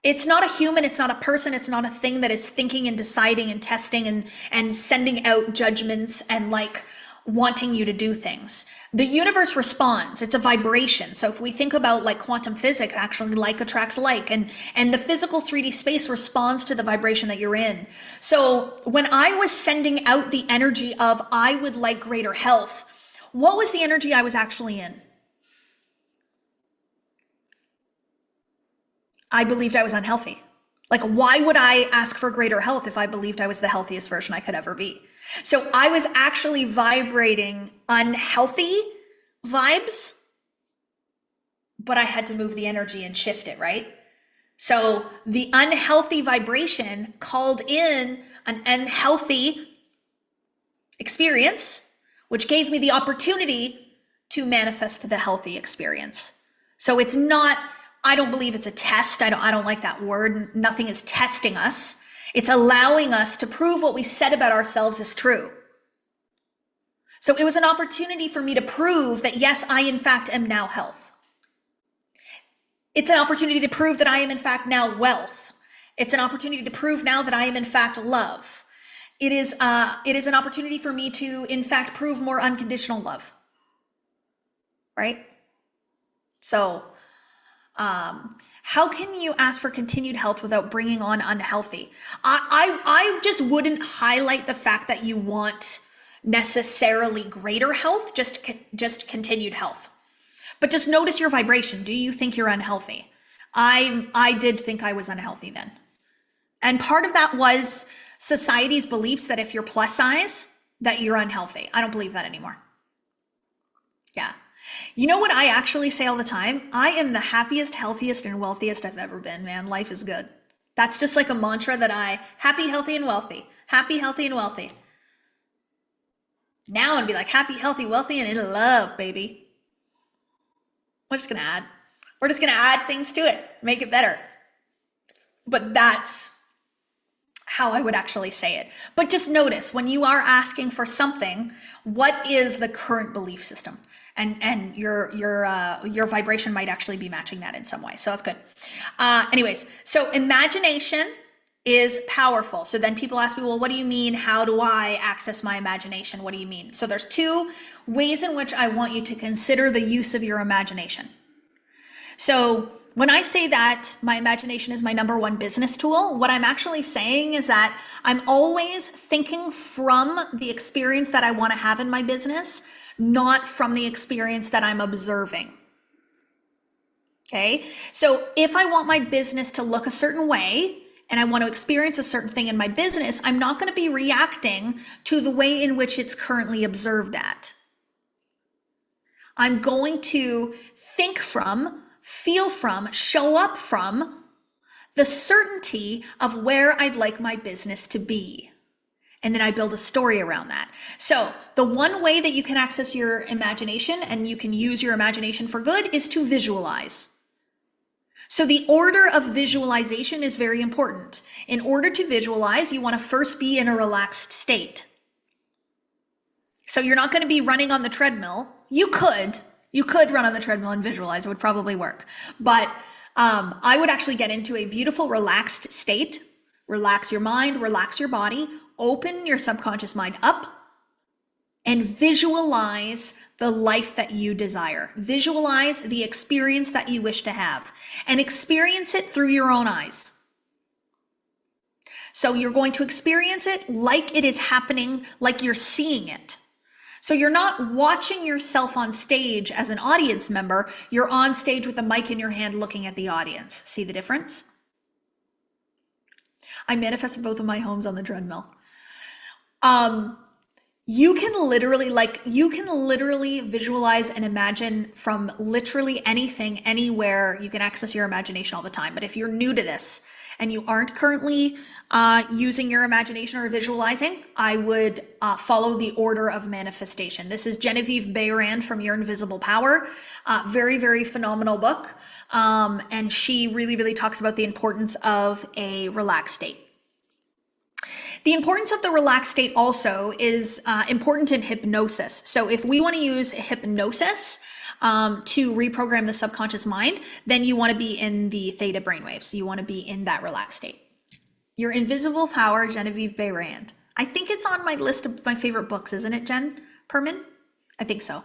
it's not a human, it's not a person, it's not a thing that is thinking and deciding and testing and sending out judgments and like wanting you to do things. The universe responds. It's a vibration. So if we think about like quantum physics, actually like attracts like, and the physical 3D space responds to the vibration that you're in. So when I was sending out the energy of I would like greater health, what was the energy I was actually in? I believed I was unhealthy. Like, why would I ask for greater health if I believed I was the healthiest version I could ever be? So I was actually vibrating unhealthy vibes, but I had to move the energy and shift it, right? So the unhealthy vibration called in an unhealthy experience, which gave me the opportunity to manifest the healthy experience. So it's not, I don't believe it's a test. I don't like that word. Nothing is testing us. It's allowing us to prove what we said about ourselves is true. So it was an opportunity for me to prove that, yes, I in fact am now health. It's an opportunity to prove that I am in fact now wealth. It's an opportunity to prove now that I am in fact love. It is an opportunity for me to in fact prove more unconditional love. Right? So, how can you ask for continued health without bringing on unhealthy? I just wouldn't highlight the fact that you want necessarily greater health, just continued health. But just notice your vibration. Do you think you're unhealthy? I did think I was unhealthy then. And part of that was society's beliefs that if you're plus size, that you're unhealthy. I don't believe that anymore. Yeah. You know what I actually say all the time? I am the happiest, healthiest, and wealthiest I've ever been, man. Life is good. That's just like a mantra that happy, healthy, and wealthy. Happy, healthy, and wealthy. Now I'd be like happy, healthy, wealthy, and in love, baby. We're just gonna add things to it, make it better. But that's how I would actually say it. But just notice when you are asking for something, what is the current belief system? And your vibration might actually be matching that in some way. So that's good. Anyways, so imagination is powerful. So then people ask me, well, what do you mean? How do I access my imagination? What do you mean? So there's two ways in which I want you to consider the use of your imagination. So when I say that my imagination is my number one business tool, what I'm actually saying is that I'm always thinking from the experience that I want to have in my business, not from the experience that I'm observing. Okay. So if I want my business to look a certain way and I want to experience a certain thing in my business, I'm not going to be reacting to the way in which it's currently observed at. I'm going to think from, feel from, show up from the certainty of where I'd like my business to be. And then I build a story around that. So the one way that you can access your imagination and you can use your imagination for good is to visualize. So the order of visualization is very important. In order to visualize, you want to first be in a relaxed state. So you're not going to be running on the treadmill. You could run on the treadmill and visualize. It would probably work. But I would actually get into a beautiful relaxed state. Relax your mind, relax your body, open your subconscious mind up, and visualize the life that you desire. Visualize the experience that you wish to have and experience it through your own eyes. So you're going to experience it like it is happening, like you're seeing it. So you're not watching yourself on stage as an audience member. You're on stage with the mic in your hand looking at the audience. See the difference? I manifested both of my homes on the treadmill. You can literally visualize and imagine from literally anything, anywhere. You can access your imagination all the time. But if you're new to this and you aren't currently using your imagination or visualizing, I would follow the order of manifestation. This is Genevieve Behrend from Your Invisible Power. Very, very phenomenal book. And she really, really talks about the importance of a relaxed state. The importance of the relaxed state also is important in hypnosis. So if we want to use hypnosis to reprogram the subconscious mind, then you want to be in the theta brainwaves. You want to be in that relaxed state. Your Invisible Power, Genevieve Behrend. I think it's on my list of my favorite books, isn't it, Jen? Perman? I think so.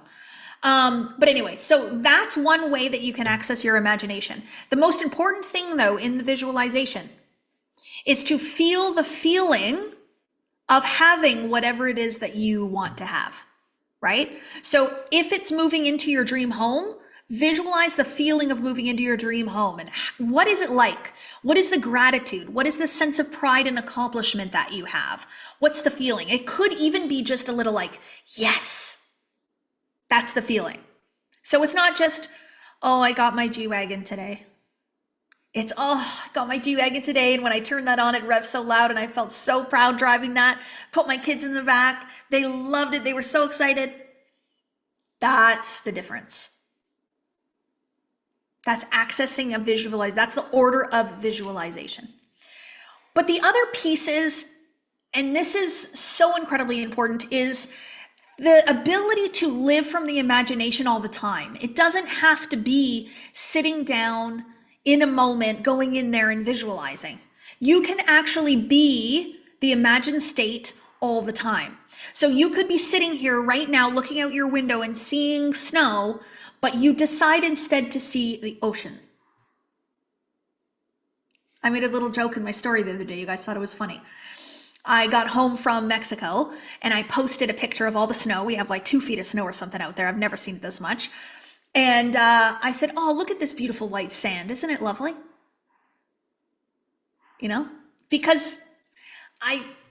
But anyway, so that's one way that you can access your imagination. The most important thing, though, in the visualization is to feel the feeling of having whatever it is that you want to have, right? So if it's moving into your dream home, visualize the feeling of moving into your dream home. And what is it like? What is the gratitude? What is the sense of pride and accomplishment that you have? What's the feeling? It could even be just a little like, yes, that's the feeling. So it's not just, oh, I got my G-Wagon today. It's, oh, I got my G-Wagon today, and when I turned that on, it revved so loud, and I felt so proud driving that. Put my kids in the back. They loved it. They were so excited. That's the difference. That's accessing a visualize. That's the order of visualization. But the other pieces, and this is so incredibly important, is the ability to live from the imagination all the time. It doesn't have to be sitting down in a moment, going in there and visualizing. You can actually be the imagined state all the time. So you could be sitting here right now looking out your window and seeing snow, but you decide instead to see the ocean. I made a little joke in my story the other day. You guys thought it was funny. I got home from Mexico and I posted a picture of all the snow. We have like 2 feet of snow or something out there. I've never seen it this much. And I said, oh, look at this beautiful white sand. Isn't it lovely? You know, because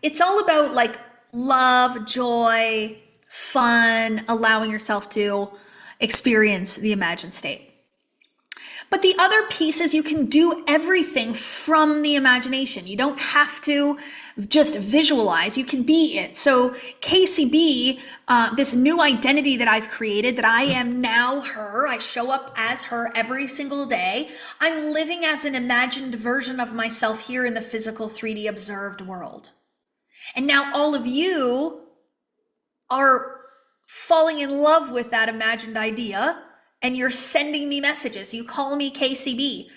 it's all about like love, joy, fun, allowing yourself to experience the imagined state. But the other piece is you can do everything from the imagination. You don't have to just visualize, you can be it. So KCB, this new identity that I've created, that I am now her, I show up as her every single day. I'm living as an imagined version of myself here in the physical 3D observed world. And now all of you are falling in love with that imagined idea, and you're sending me messages. You call me KCB.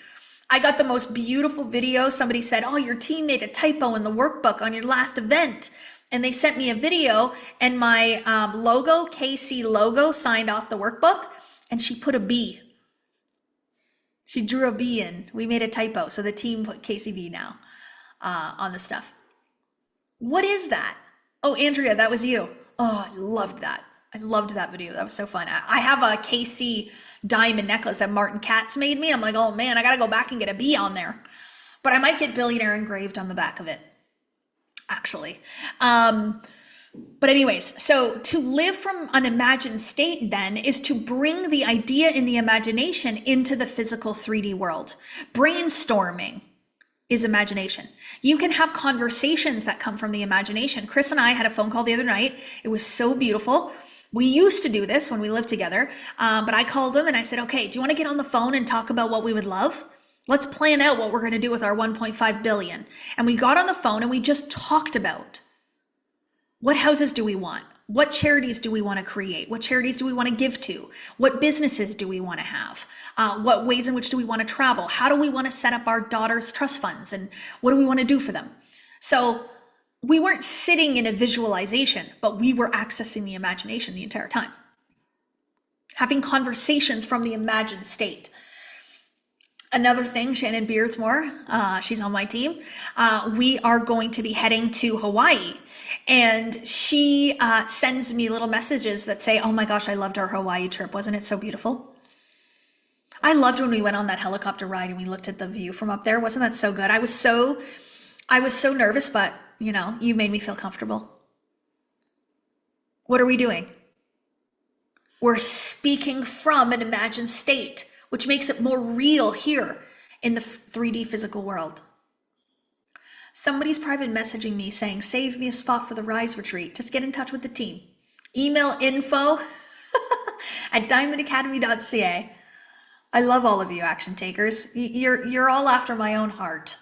I got the most beautiful video. Somebody said, oh, your team made a typo in the workbook on your last event. And they sent me a video, and my logo, KC logo, signed off the workbook, and she put a B. She drew a B in. We made a typo. So the team put KCB now on the stuff. What is that? Oh, Andrea, that was you. Oh, I loved that. I loved that video. That was so fun. I have a KC diamond necklace that Martin Katz made me. I'm like, oh man, I got to go back and get a B on there. But I might get billionaire engraved on the back of it, actually. But anyways, so to live from an imagined state then is to bring the idea in the imagination into the physical 3D world. Brainstorming is imagination. You can have conversations that come from the imagination. Chris and I had a phone call the other night. It was so beautiful. We used to do this when we lived together, but I called him and I said, okay, do you want to get on the phone and talk about what we would love? Let's plan out what we're going to do with our 1.5 billion. And we got on the phone and we just talked about what houses do we want? What charities do we want to create? What charities do we want to give to? What businesses do we want to have? What ways in which do we want to travel? How do we want to set up our daughters' trust funds? And what do we want to do for them? So we weren't sitting in a visualization, but we were accessing the imagination the entire time. Having conversations from the imagined state. Another thing, Shannon Beardsmore, she's on my team. We are going to be heading to Hawaii, and she sends me little messages that say, oh my gosh, I loved our Hawaii trip. Wasn't it so beautiful? I loved when we went on that helicopter ride and we looked at the view from up there. Wasn't that so good? I was so nervous, but you know, you made me feel comfortable. What are we doing? We're speaking from an imagined state, which makes it more real here in the 3D physical world. Somebody's private messaging me saying, save me a spot for the Rise retreat. Just get in touch with the team. Email info at diamondacademy.ca. I love all of you action takers. You're all after my own heart.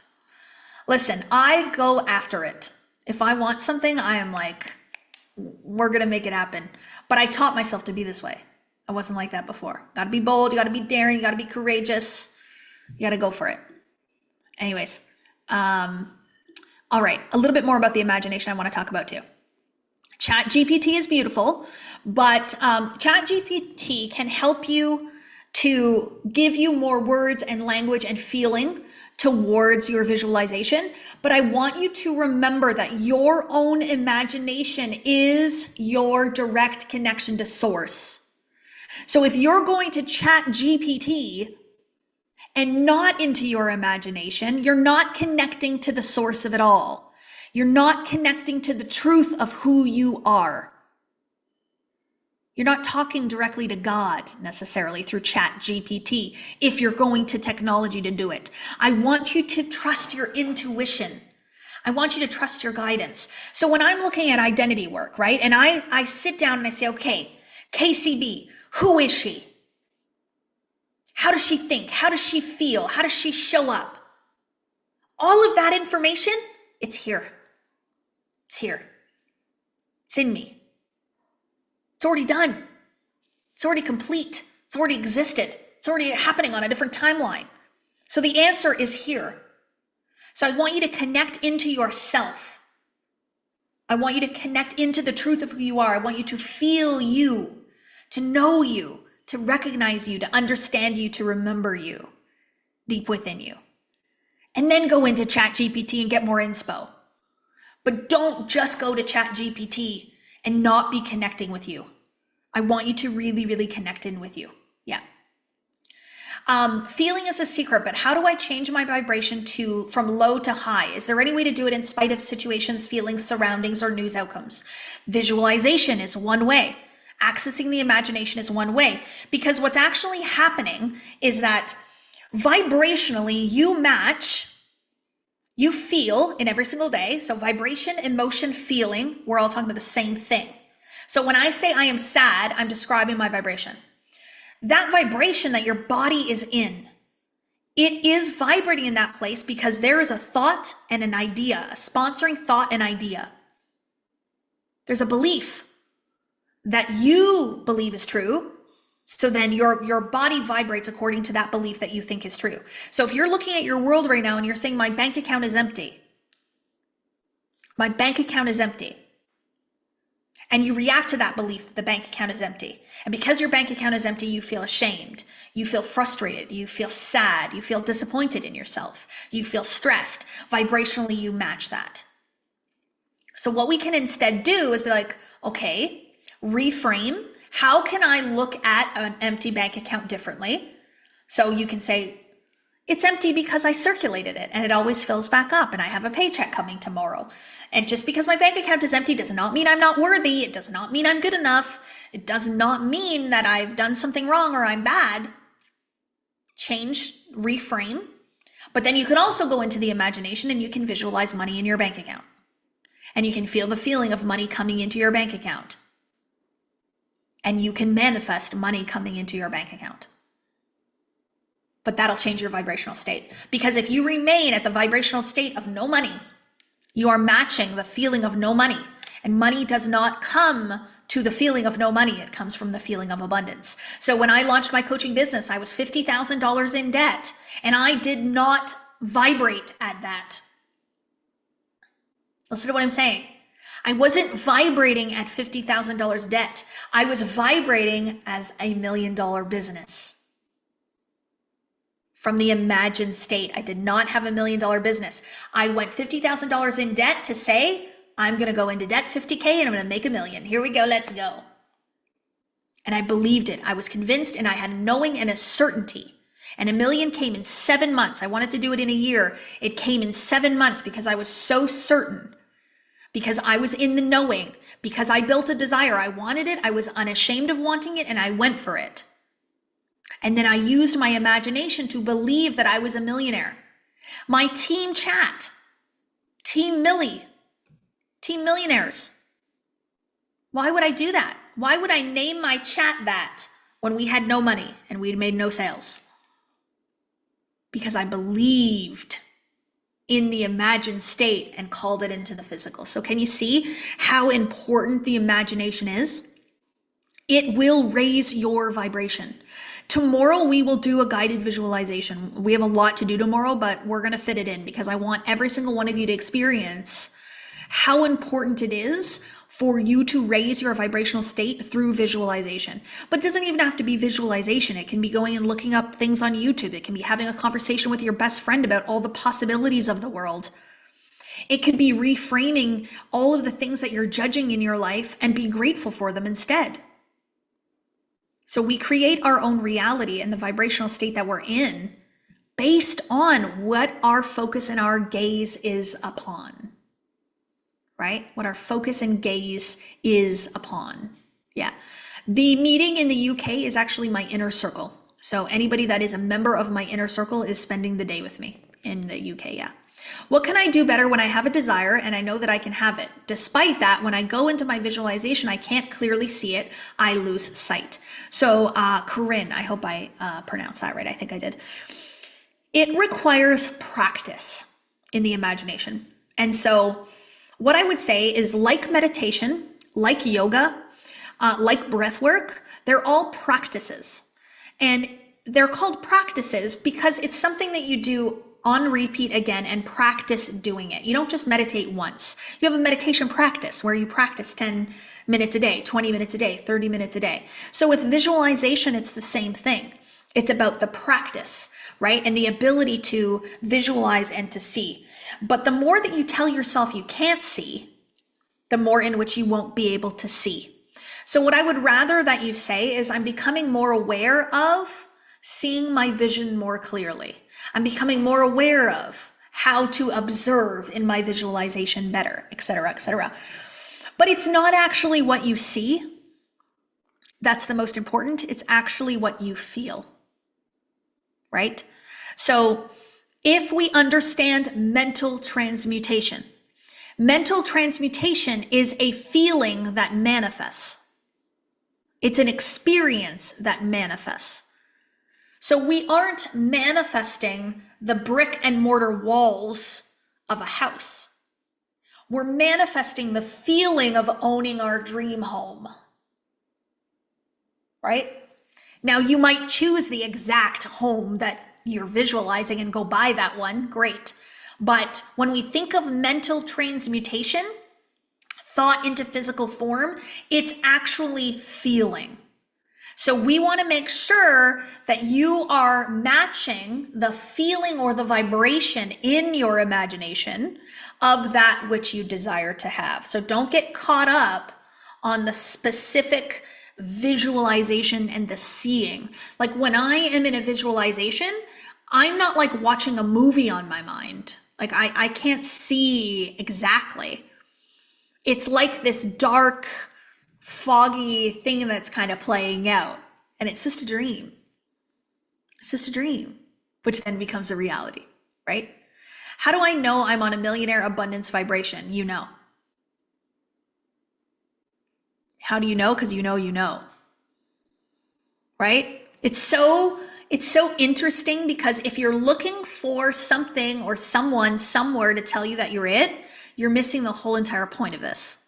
Listen, I go after it. If I want something, I am like, we're going to make it happen. But I taught myself to be this way. I wasn't like that before. Got to be bold. You got to be daring. You got to be courageous. You got to go for it. Anyways, all right. A little bit more about the imagination I want to talk about too. Chat GPT is beautiful, but Chat GPT can help you to give you more words and language and feeling towards your visualization. But I want you to remember that your own imagination is your direct connection to source. So if you're going to Chat GPT and not into your imagination, you're not connecting to the source of it all. You're not connecting to the truth of who you are. You're not talking directly to God necessarily through Chat GPT if you're going to technology to do it. I want you to trust your intuition. I want you to trust your guidance. So when I'm looking at identity work, right, and I sit down and I say, okay, KCB, who is she? How does she think? How does she feel? How does she show up? All of that information, it's here. It's here. It's in me. It's already done. It's already complete. It's already existed. It's already happening on a different timeline. So the answer is here. So I want you to connect into yourself. I want you to connect into the truth of who you are. I want you to feel you, to know you, to recognize you, to understand you, to remember you deep within you. And then go into ChatGPT and get more inspo. But don't just go to ChatGPT and not be connecting with you. I want you to really, really connect in with you. Yeah. Feeling is a secret, but how do I change my vibration from low to high? Is there any way to do it in spite of situations, feelings, surroundings, or news outcomes? Visualization is one way. Accessing the imagination is one way, because what's actually happening is that vibrationally you feel in every single day. So vibration, emotion, feeling, we're all talking about the same thing. So when I say I am sad, I'm describing my vibration. That vibration that your body is in, it is vibrating in that place because there is a thought and an idea, a sponsoring thought and idea. There's a belief that you believe is true. So then your body vibrates according to that belief that you think is true. So if you're looking at your world right now and you're saying, my bank account is empty. My bank account is empty. And you react to that belief that the bank account is empty. And because your bank account is empty, you feel ashamed. You feel frustrated. You feel sad. You feel disappointed in yourself. You feel stressed. Vibrationally, you match that. So what we can instead do is be like, okay, reframe. How can I look at an empty bank account differently? So you can say, it's empty because I circulated it and it always fills back up and I have a paycheck coming tomorrow. And just because my bank account is empty does not mean I'm not worthy. It does not mean I'm good enough. It does not mean that I've done something wrong or I'm bad. Change, reframe. But then you can also go into the imagination and you can visualize money in your bank account. And you can feel the feeling of money coming into your bank account. And you can manifest money coming into your bank account. But that'll change your vibrational state. Because if you remain at the vibrational state of no money, you are matching the feeling of no money. And money does not come to the feeling of no money. It comes from the feeling of abundance. So when I launched my coaching business, I was $50,000 in debt. And I did not vibrate at that. Listen to what I'm saying. I wasn't vibrating at $50,000 debt. I was vibrating as $1 million business. From the imagined state. I did not have $1 million business. I went $50,000 in debt to say, I'm going to go into debt 50K and I'm going to make $1 million. Here we go. Let's go. And I believed it. I was convinced and I had a knowing and a certainty. And $1 million came in 7 months. I wanted to do it in a year. It came in 7 months because I was so certain. Because I was in the knowing. Because I built a desire. I wanted it. I was unashamed of wanting it and I went for it. And then I used my imagination to believe that I was a millionaire. My team chat, Team Millie, Team Millionaires. Why would I do that? Why would I name my chat that when we had no money and we'd made no sales? Because I believed in the imagined state and called it into the physical. So can you see how important the imagination is? It will raise your vibration. Tomorrow, we will do a guided visualization. We have a lot to do tomorrow, but we're going to fit it in because I want every single one of you to experience how important it is for you to raise your vibrational state through visualization. But it doesn't even have to be visualization. It can be going and looking up things on YouTube. It can be having a conversation with your best friend about all the possibilities of the world. It could be reframing all of the things that you're judging in your life and be grateful for them instead. So we create our own reality and the vibrational state that we're in based on what our focus and our gaze is upon. Right? What our focus and gaze is upon. Yeah. The meeting in the UK is actually my inner circle. So anybody that is a member of my inner circle is spending the day with me in the UK. Yeah. What can I do better when I have a desire and I know that I can have it? Despite that, when I go into my visualization, I can't clearly see it. I lose sight. So Corinne, I hope I pronounced that right. I think I did. It requires practice in the imagination. And so what I would say is, like meditation, like yoga, like breath work, they're all practices. And they're called practices because it's something that you do on repeat again and practice doing it. You don't just meditate once. You have a meditation practice where you practice 10 minutes a day, 20 minutes a day, 30 minutes a day. So with visualization, it's the same thing. It's about the practice, right? And the ability to visualize and to see. But the more that you tell yourself you can't see, the more in which you won't be able to see. So what I would rather that you say is, I'm becoming more aware of seeing my vision more clearly. I'm becoming more aware of how to observe in my visualization better, etc., etc. But it's not actually what you see that's the most important. It's actually what you feel, right? So if we understand mental transmutation is a feeling that manifests. It's an experience that manifests. So we aren't manifesting the brick and mortar walls of a house. We're manifesting the feeling of owning our dream home, right? Now, you might choose the exact home that you're visualizing and go buy that one, great. But when we think of mental transmutation, thought into physical form, it's actually feeling. So we want to make sure that you are matching the feeling or the vibration in your imagination of that which you desire to have. So don't get caught up on the specific visualization and the seeing. Like when I am in a visualization, I'm not like watching a movie on my mind. Like I can't see exactly. It's like this dark, foggy thing that's kind of playing out. And it's just a dream. It's just a dream, which then becomes a reality, right? How do I know I'm on a millionaire abundance vibration? You know. How do you know? Because you know, right? It's so interesting because if you're looking for something or someone somewhere to tell you that you're it, you're missing the whole entire point of this.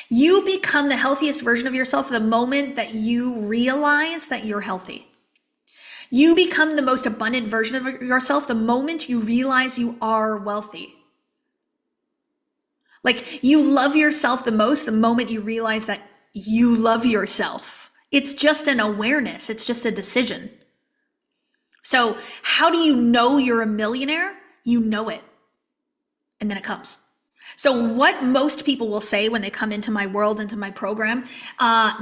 You become the healthiest version of yourself the moment that you realize that you're healthy. You become the most abundant version of yourself the moment you realize you are wealthy. Like you love yourself the most the moment you realize that you love yourself. It's just an awareness. It's just a decision. So how do you know you're a millionaire? You know it. And then it comes. So what most people will say when they come into my world, into my program,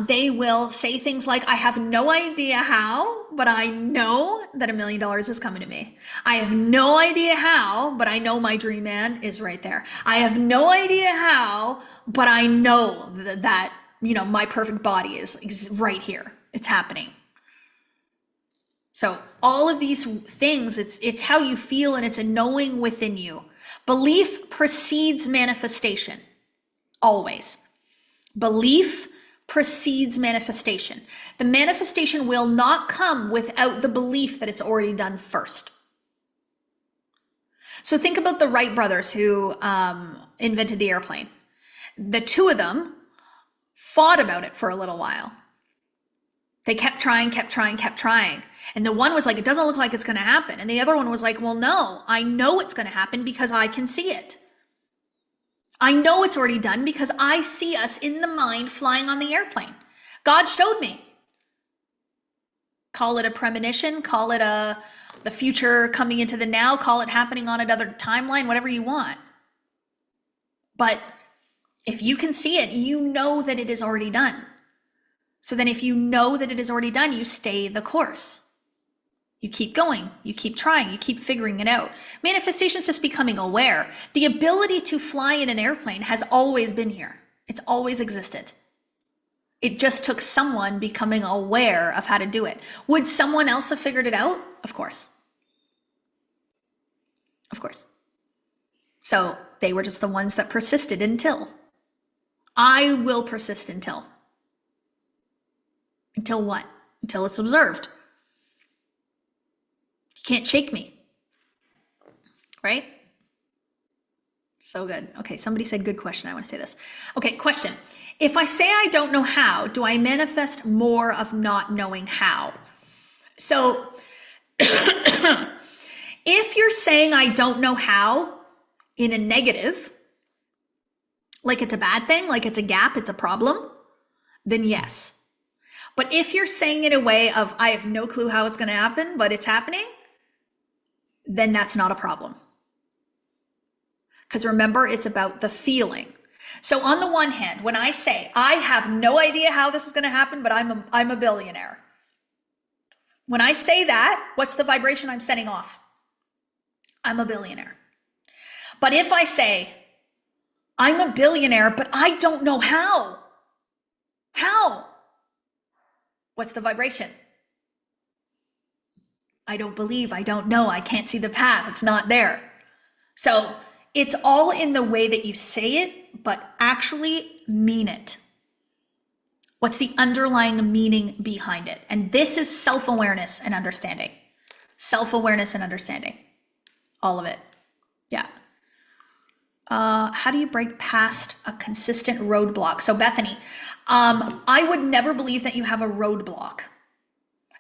they will say things like, I have no idea how, but I know that $1 million is coming to me. I have no idea how, but I know my dream man is right there. I have no idea how, but I know that my perfect body is right here. It's happening. So all of these things, it's how you feel and it's a knowing within you. Belief precedes manifestation, always. Belief precedes manifestation. The manifestation will not come without the belief that it's already done first. So think about the Wright brothers who invented the airplane. The two of them fought about it for a little while. They kept trying. And the one was like, it doesn't look like it's going to happen. And the other one was like, well, no, I know it's going to happen because I can see it. I know it's already done because I see us in the mind flying on the airplane. God showed me. Call it a premonition, call it the future coming into the now, call it happening on another timeline, whatever you want. But if you can see it, you know that it is already done. So then if you know that it is already done, you stay the course. You keep going, you keep trying, you keep figuring it out. Manifestation is just becoming aware. The ability to fly in an airplane has always been here. It's always existed. It just took someone becoming aware of how to do it. Would someone else have figured it out? Of course. Of course. So they were just the ones that persisted until. I will persist until. Until what? Until it's observed. You can't shake me. Right? So good. Okay, somebody said good question. I want to say this. Okay, question. If I say I don't know how, do I manifest more of not knowing how? So if you're saying I don't know how in a negative, like it's a bad thing, like it's a gap, it's a problem, then yes. But if you're saying it in a way of I have no clue how it's going to happen, but it's happening, then that's not a problem. Because remember, it's about the feeling. So on the one hand, when I say I have no idea how this is going to happen, but I'm a billionaire. When I say that, what's the vibration I'm setting off? I'm a billionaire. But if I say I'm a billionaire, but I don't know how. How? What's the vibration? I don't believe, I don't know, I can't see the path, it's not there. So it's all in the way that you say it, but actually mean it. What's the underlying meaning behind it? And this is self-awareness and understanding. Self-awareness and understanding. All of it. Yeah. How do you break past a consistent roadblock? So Bethany, I would never believe that you have a roadblock.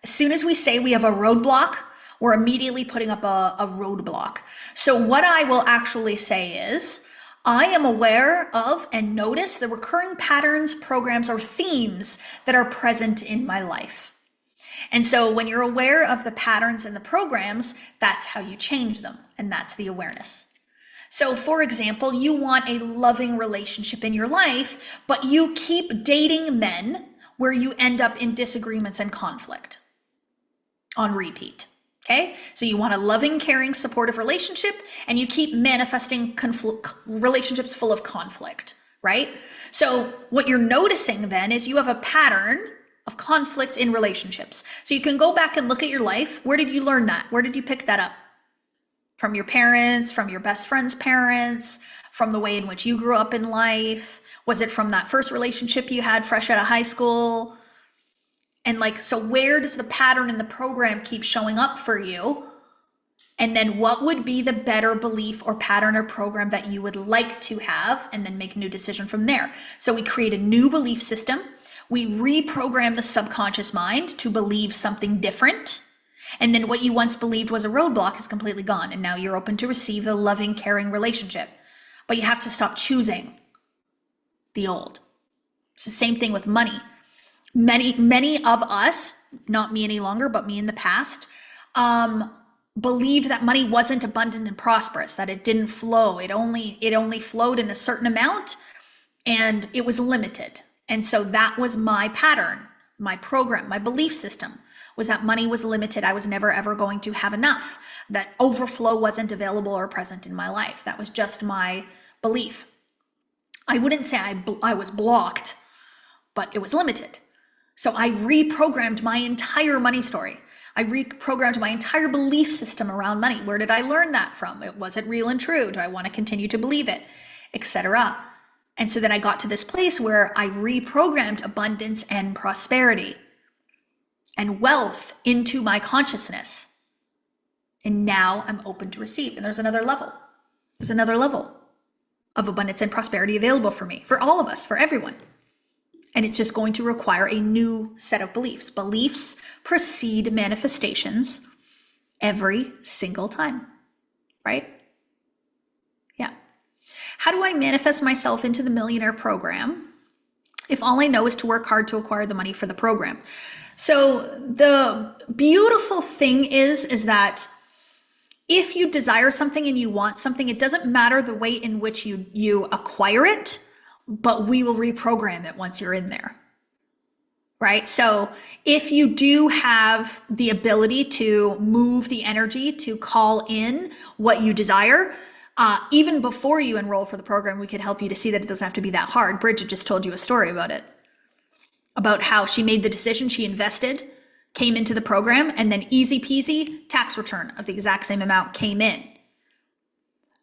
As soon as we say we have a roadblock, we're immediately putting up a roadblock. So what I will actually say is, I am aware of and notice the recurring patterns, programs, or themes that are present in my life. And so when you're aware of the patterns and the programs, that's how you change them. And that's the awareness. So for example, you want a loving relationship in your life, but you keep dating men where you end up in disagreements and conflict on repeat. Okay, so you want a loving, caring, supportive relationship, and you keep manifesting relationships full of conflict, right? So what you're noticing then is you have a pattern of conflict in relationships. So you can go back and look at your life. Where did you learn that? Where did you pick that up? From your parents, from your best friend's parents, from the way in which you grew up in life? Was it from that first relationship you had fresh out of high school? And so where does the pattern in the program keep showing up for you? And then what would be the better belief or pattern or program that you would like to have, and then make a new decision from there. So we create a new belief system. We reprogram the subconscious mind to believe something different. And then what you once believed was a roadblock is completely gone. And now you're open to receive the loving, caring relationship. But you have to stop choosing the old. It's the same thing with money. Many of us, not me any longer, but me in the past, believed that money wasn't abundant and prosperous, that it didn't flow. It only flowed in a certain amount, and it was limited. And so that was my pattern, my program, my belief system was that money was limited. I was never ever going to have enough, that overflow wasn't available or present in my life. That was just my belief. I wouldn't say I was blocked, but it was limited. So I reprogrammed my entire money story. I reprogrammed my entire belief system around money. Where did I learn that from? Was it real and true? Do I want to continue to believe it? Etc. And so then I got to this place where I reprogrammed abundance and prosperity and wealth into my consciousness. And now I'm open to receive. And there's another level. There's another level of abundance and prosperity available for me, for all of us, for everyone. And it's just going to require a new set of beliefs. Beliefs precede manifestations every single time, right? Yeah. How do I manifest myself into the millionaire program if all I know is to work hard to acquire the money for the program? So the beautiful thing is that if you desire something and you want something, it doesn't matter the way in which you acquire it, but we will reprogram it once you're in there. Right? So if you do have the ability to move the energy to call in what you desire, even before you enroll for the program, we could help you to see that it doesn't have to be that hard. Bridget just told you a story about it, about how she made the decision, she invested, came into the program, and then easy peasy tax return of the exact same amount came in.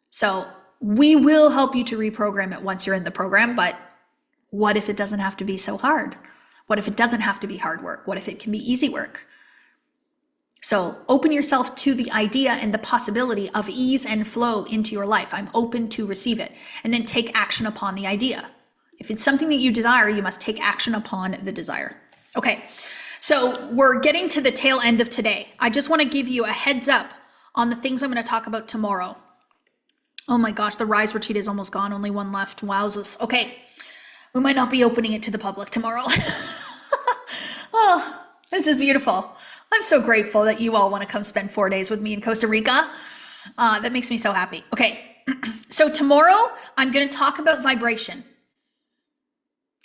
So we will help you to reprogram it once you're in the program, but what if it doesn't have to be so hard? What if it doesn't have to be hard work? What if it can be easy work? So open yourself to the idea and the possibility of ease and flow into your life. I'm open to receive it. And then take action upon the idea. If it's something that you desire, you must take action upon the desire. Okay, so we're getting to the tail end of today. I just want to give you a heads up on the things I'm going to talk about tomorrow. Oh my gosh, the Rise Retreat is almost gone. Only one left. Wowzers. Okay, we might not be opening it to the public tomorrow. Oh, this is beautiful. I'm so grateful that you all want to come spend 4 days with me in Costa Rica. That makes me so happy. Okay, so tomorrow I'm going to talk about vibration.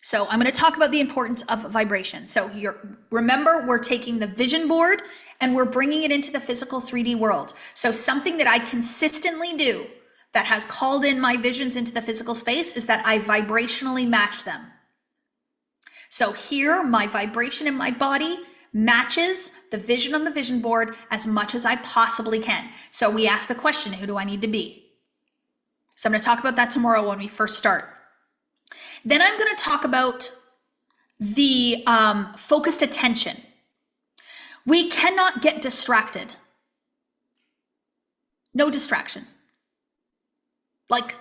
So I'm going to talk about the importance of vibration. So remember, we're taking the vision board and we're bringing it into the physical 3D world. So something that I consistently do that has called in my visions into the physical space is that I vibrationally match them. So here, my vibration in my body matches the vision on the vision board as much as I possibly can. So we ask the question, who do I need to be? So I'm going to talk about that tomorrow when we first start. Then I'm going to talk about the focused attention. We cannot get distracted. No distraction. Like,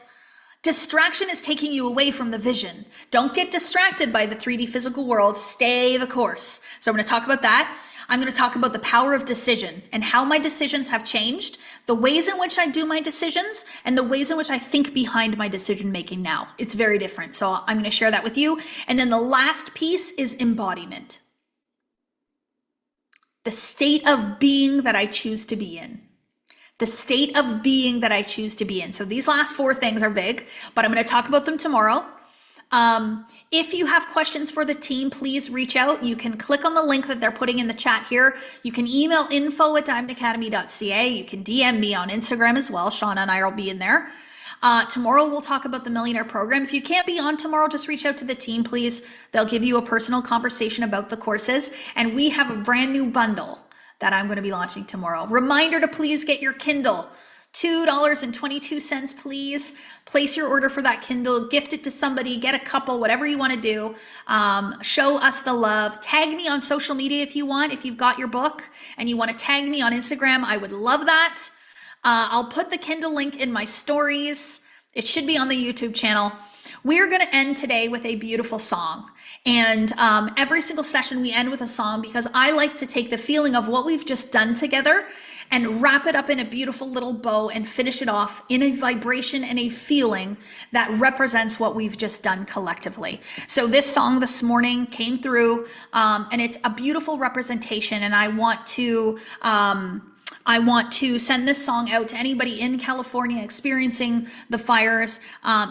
distraction is taking you away from the vision. Don't get distracted by the 3D physical world. Stay the course. So I'm going to talk about that. I'm going to talk about the power of decision and how my decisions have changed, the ways in which I do my decisions, and the ways in which I think behind my decision making now. It's very different. So I'm going to share that with you. And then the last piece is embodiment. The state of being that I choose to be in. The state of being that I choose to be in. So these last 4 things are big, but I'm going to talk about them tomorrow. If you have questions for the team, please reach out. You can click on the link that they're putting in the chat here. You can email info@diamondacademy.ca. You can DM me on Instagram as well. Shauna and I will be in there. Tomorrow we'll talk about the Millionaire Program. If you can't be on tomorrow, just reach out to the team, please. They'll give you a personal conversation about the courses. And we have a brand new bundle that I'm going to be launching tomorrow. Reminder to please get your Kindle. $2.22, please. Place your order for that Kindle, gift it to somebody, get a couple, whatever you want to do. Show us the love. Tag me on social media if you want. If you've got your book and you want to tag me on Instagram, I would love that. I'll put the Kindle link in my stories. It should be on the YouTube channel. We're going to end today with a beautiful song. And every single session we end with a song because I like to take the feeling of what we've just done together and wrap it up in a beautiful little bow and finish it off in a vibration and a feeling that represents what we've just done collectively. So this song this morning came through and it's a beautiful representation, and I want to send this song out to anybody in California experiencing the fires,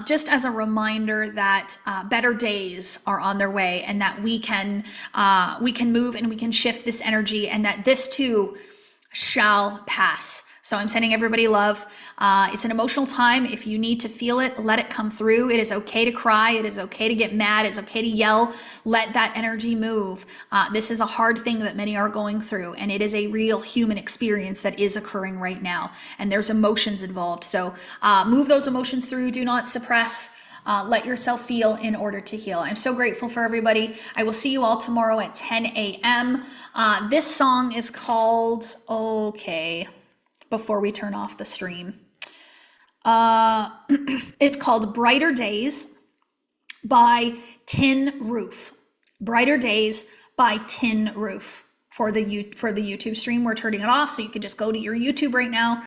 just as a reminder that better days are on their way, and that we can move and we can shift this energy, and that this too shall pass. So I'm sending everybody love. It's an emotional time. If you need to feel it, let it come through. It is okay to cry. It is okay to get mad. It's okay to yell. Let that energy move. This is a hard thing that many are going through, and it is a real human experience that is occurring right now. And there's emotions involved. So move those emotions through. Do not suppress. Let yourself feel in order to heal. I'm so grateful for everybody. I will see you all tomorrow at 10 a.m. This song is called, before we turn off the stream. It's called Brighter Days by Tin Roof. Brighter Days by Tin Roof. For the YouTube stream, we're turning it off, so you can just go to your YouTube right now